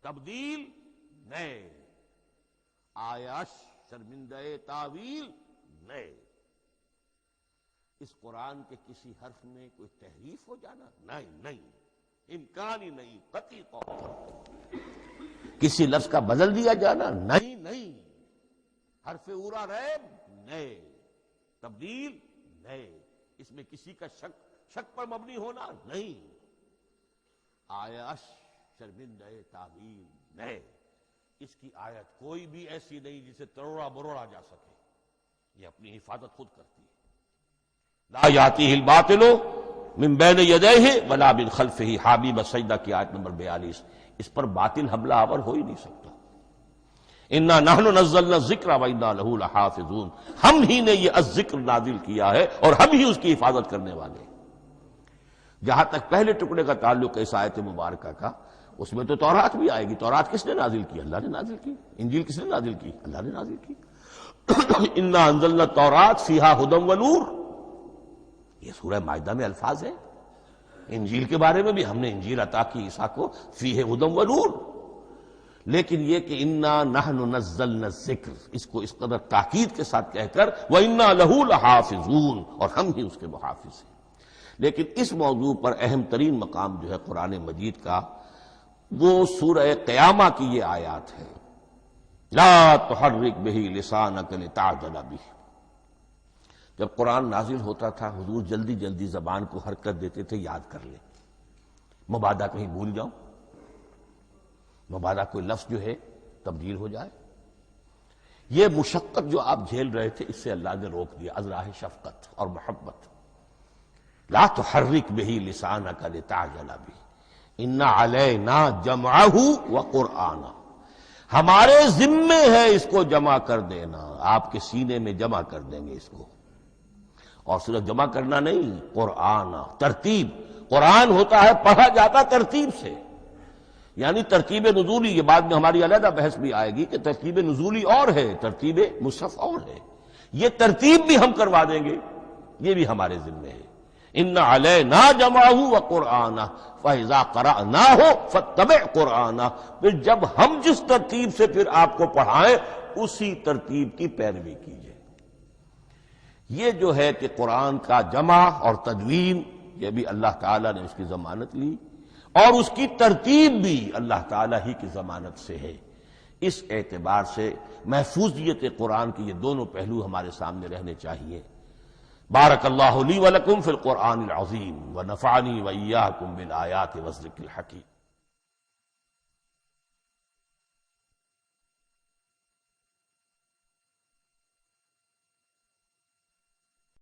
A: تبدیل نئے، آیش شرمندہ تاویل نئے. اس قرآن کے کسی حرف میں کوئی تحریف ہو جانا نہیں، امکان ہی نہیں، قطعی طور پر. کسی لفظ کا بدل دیا جانا نہیں. حرف اورا ریب نئے، تبدیل نئے. اس میں کسی کا شک پر مبنی ہونا نہیں. آیش شرمندہ تعویل نئے. اس کی آیت کوئی بھی ایسی نہیں جسے تروڑا مروڑا جا سکے. یہ اپنی حفاظت خود کرتی ہے. لا یاتیہ الباطل من بین یدیہ ولا من خلفہ، حامیم السجدہ کی آیت نمبر 42. اس پر باطل حملہ آور ہو ہی نہیں سکتا. انا نحن نزلنا الذکر وانا لہ لحافظون، ہم ہی نے یہ الذکر نازل کیا ہے اور ہم ہی اس کی حفاظت کرنے والے ہیں. جہاں تک پہلے ٹکڑے کا تعلق ہے اس آیت مبارکہ کا، اس میں تو تورات بھی آئے گی. تورات کس نے نازل کی؟ اللہ نے نازل کی. انجیل کس نے نازل کی؟ اللہ نے نازل کی. انا انزلنا التوراۃ فیہا ھدی ونور، یہ سورہ مائدہ میں الفاظ ہیں. انجیل کے بارے میں بھی ہم نے انجیل عطا کی عیسیٰ کو، فیہ ھدی ونور. لیکن یہ کہ انا نحن نزلنا الذکر، اس کو اس قدر تاکید کے ساتھ کہہ کر وانا لہ لحافظون، اور ہم ہی اس کے محافظ ہیں. لیکن اس موضوع پر اہم ترین مقام جو ہے قرآن مجید کا، وہ سورہ قیامہ کی یہ آیات ہے. لا تحرک بہ لسانک لتعجل بہ. جب قرآن نازل ہوتا تھا حضور جلدی جلدی زبان کو حرکت دیتے تھے، یاد کر لیں، مبادا کہیں بھول جاؤں، مبادا کوئی لفظ جو ہے تبدیل ہو جائے. یہ مشقت جو آپ جھیل رہے تھے اس سے اللہ نے روک دیا از راہ شفقت اور محبت. لا تحرک بہ لسانک لتعجل بہ ان علینا جمعہ وقرآنہ، ہمارے ذمے ہے اس کو جمع کر دینا، آپ کے سینے میں جمع کر دیں گے اس کو. اور صرف جمع کرنا نہیں، قرآن ترتیب. قرآن ہوتا ہے پڑھا جاتا ترتیب سے. یعنی ترتیب نزولی، یہ بعد میں ہماری علیحدہ بحث بھی آئے گی کہ ترتیب نزولی اور ہے، ترتیب مصحف اور ہے، یہ ترتیب بھی ہم کروا دیں گے، یہ بھی ہمارے ذمہ ہے۔ ان علینا جمعہ وقرآنہ فاذا قرأناہ فاتبع قرآنہ، پھر جب ہم جس ترتیب سے پھر آپ کو پڑھائیں اسی ترتیب کی پیروی کیجیے۔ یہ جو ہے کہ قرآن کا جمع اور تدوین، یہ بھی اللہ تعالیٰ نے اس کی ضمانت لی، اور اس کی ترتیب بھی اللہ تعالیٰ ہی کی ضمانت سے ہے۔ اس اعتبار سے محفوظیت قرآن کے یہ دونوں پہلو ہمارے سامنے رہنے چاہیے۔ بارک اللہ لی ولکم فی القرآن العظیم ونفعنی وإیاکم بالآیات والذکر الحکیم۔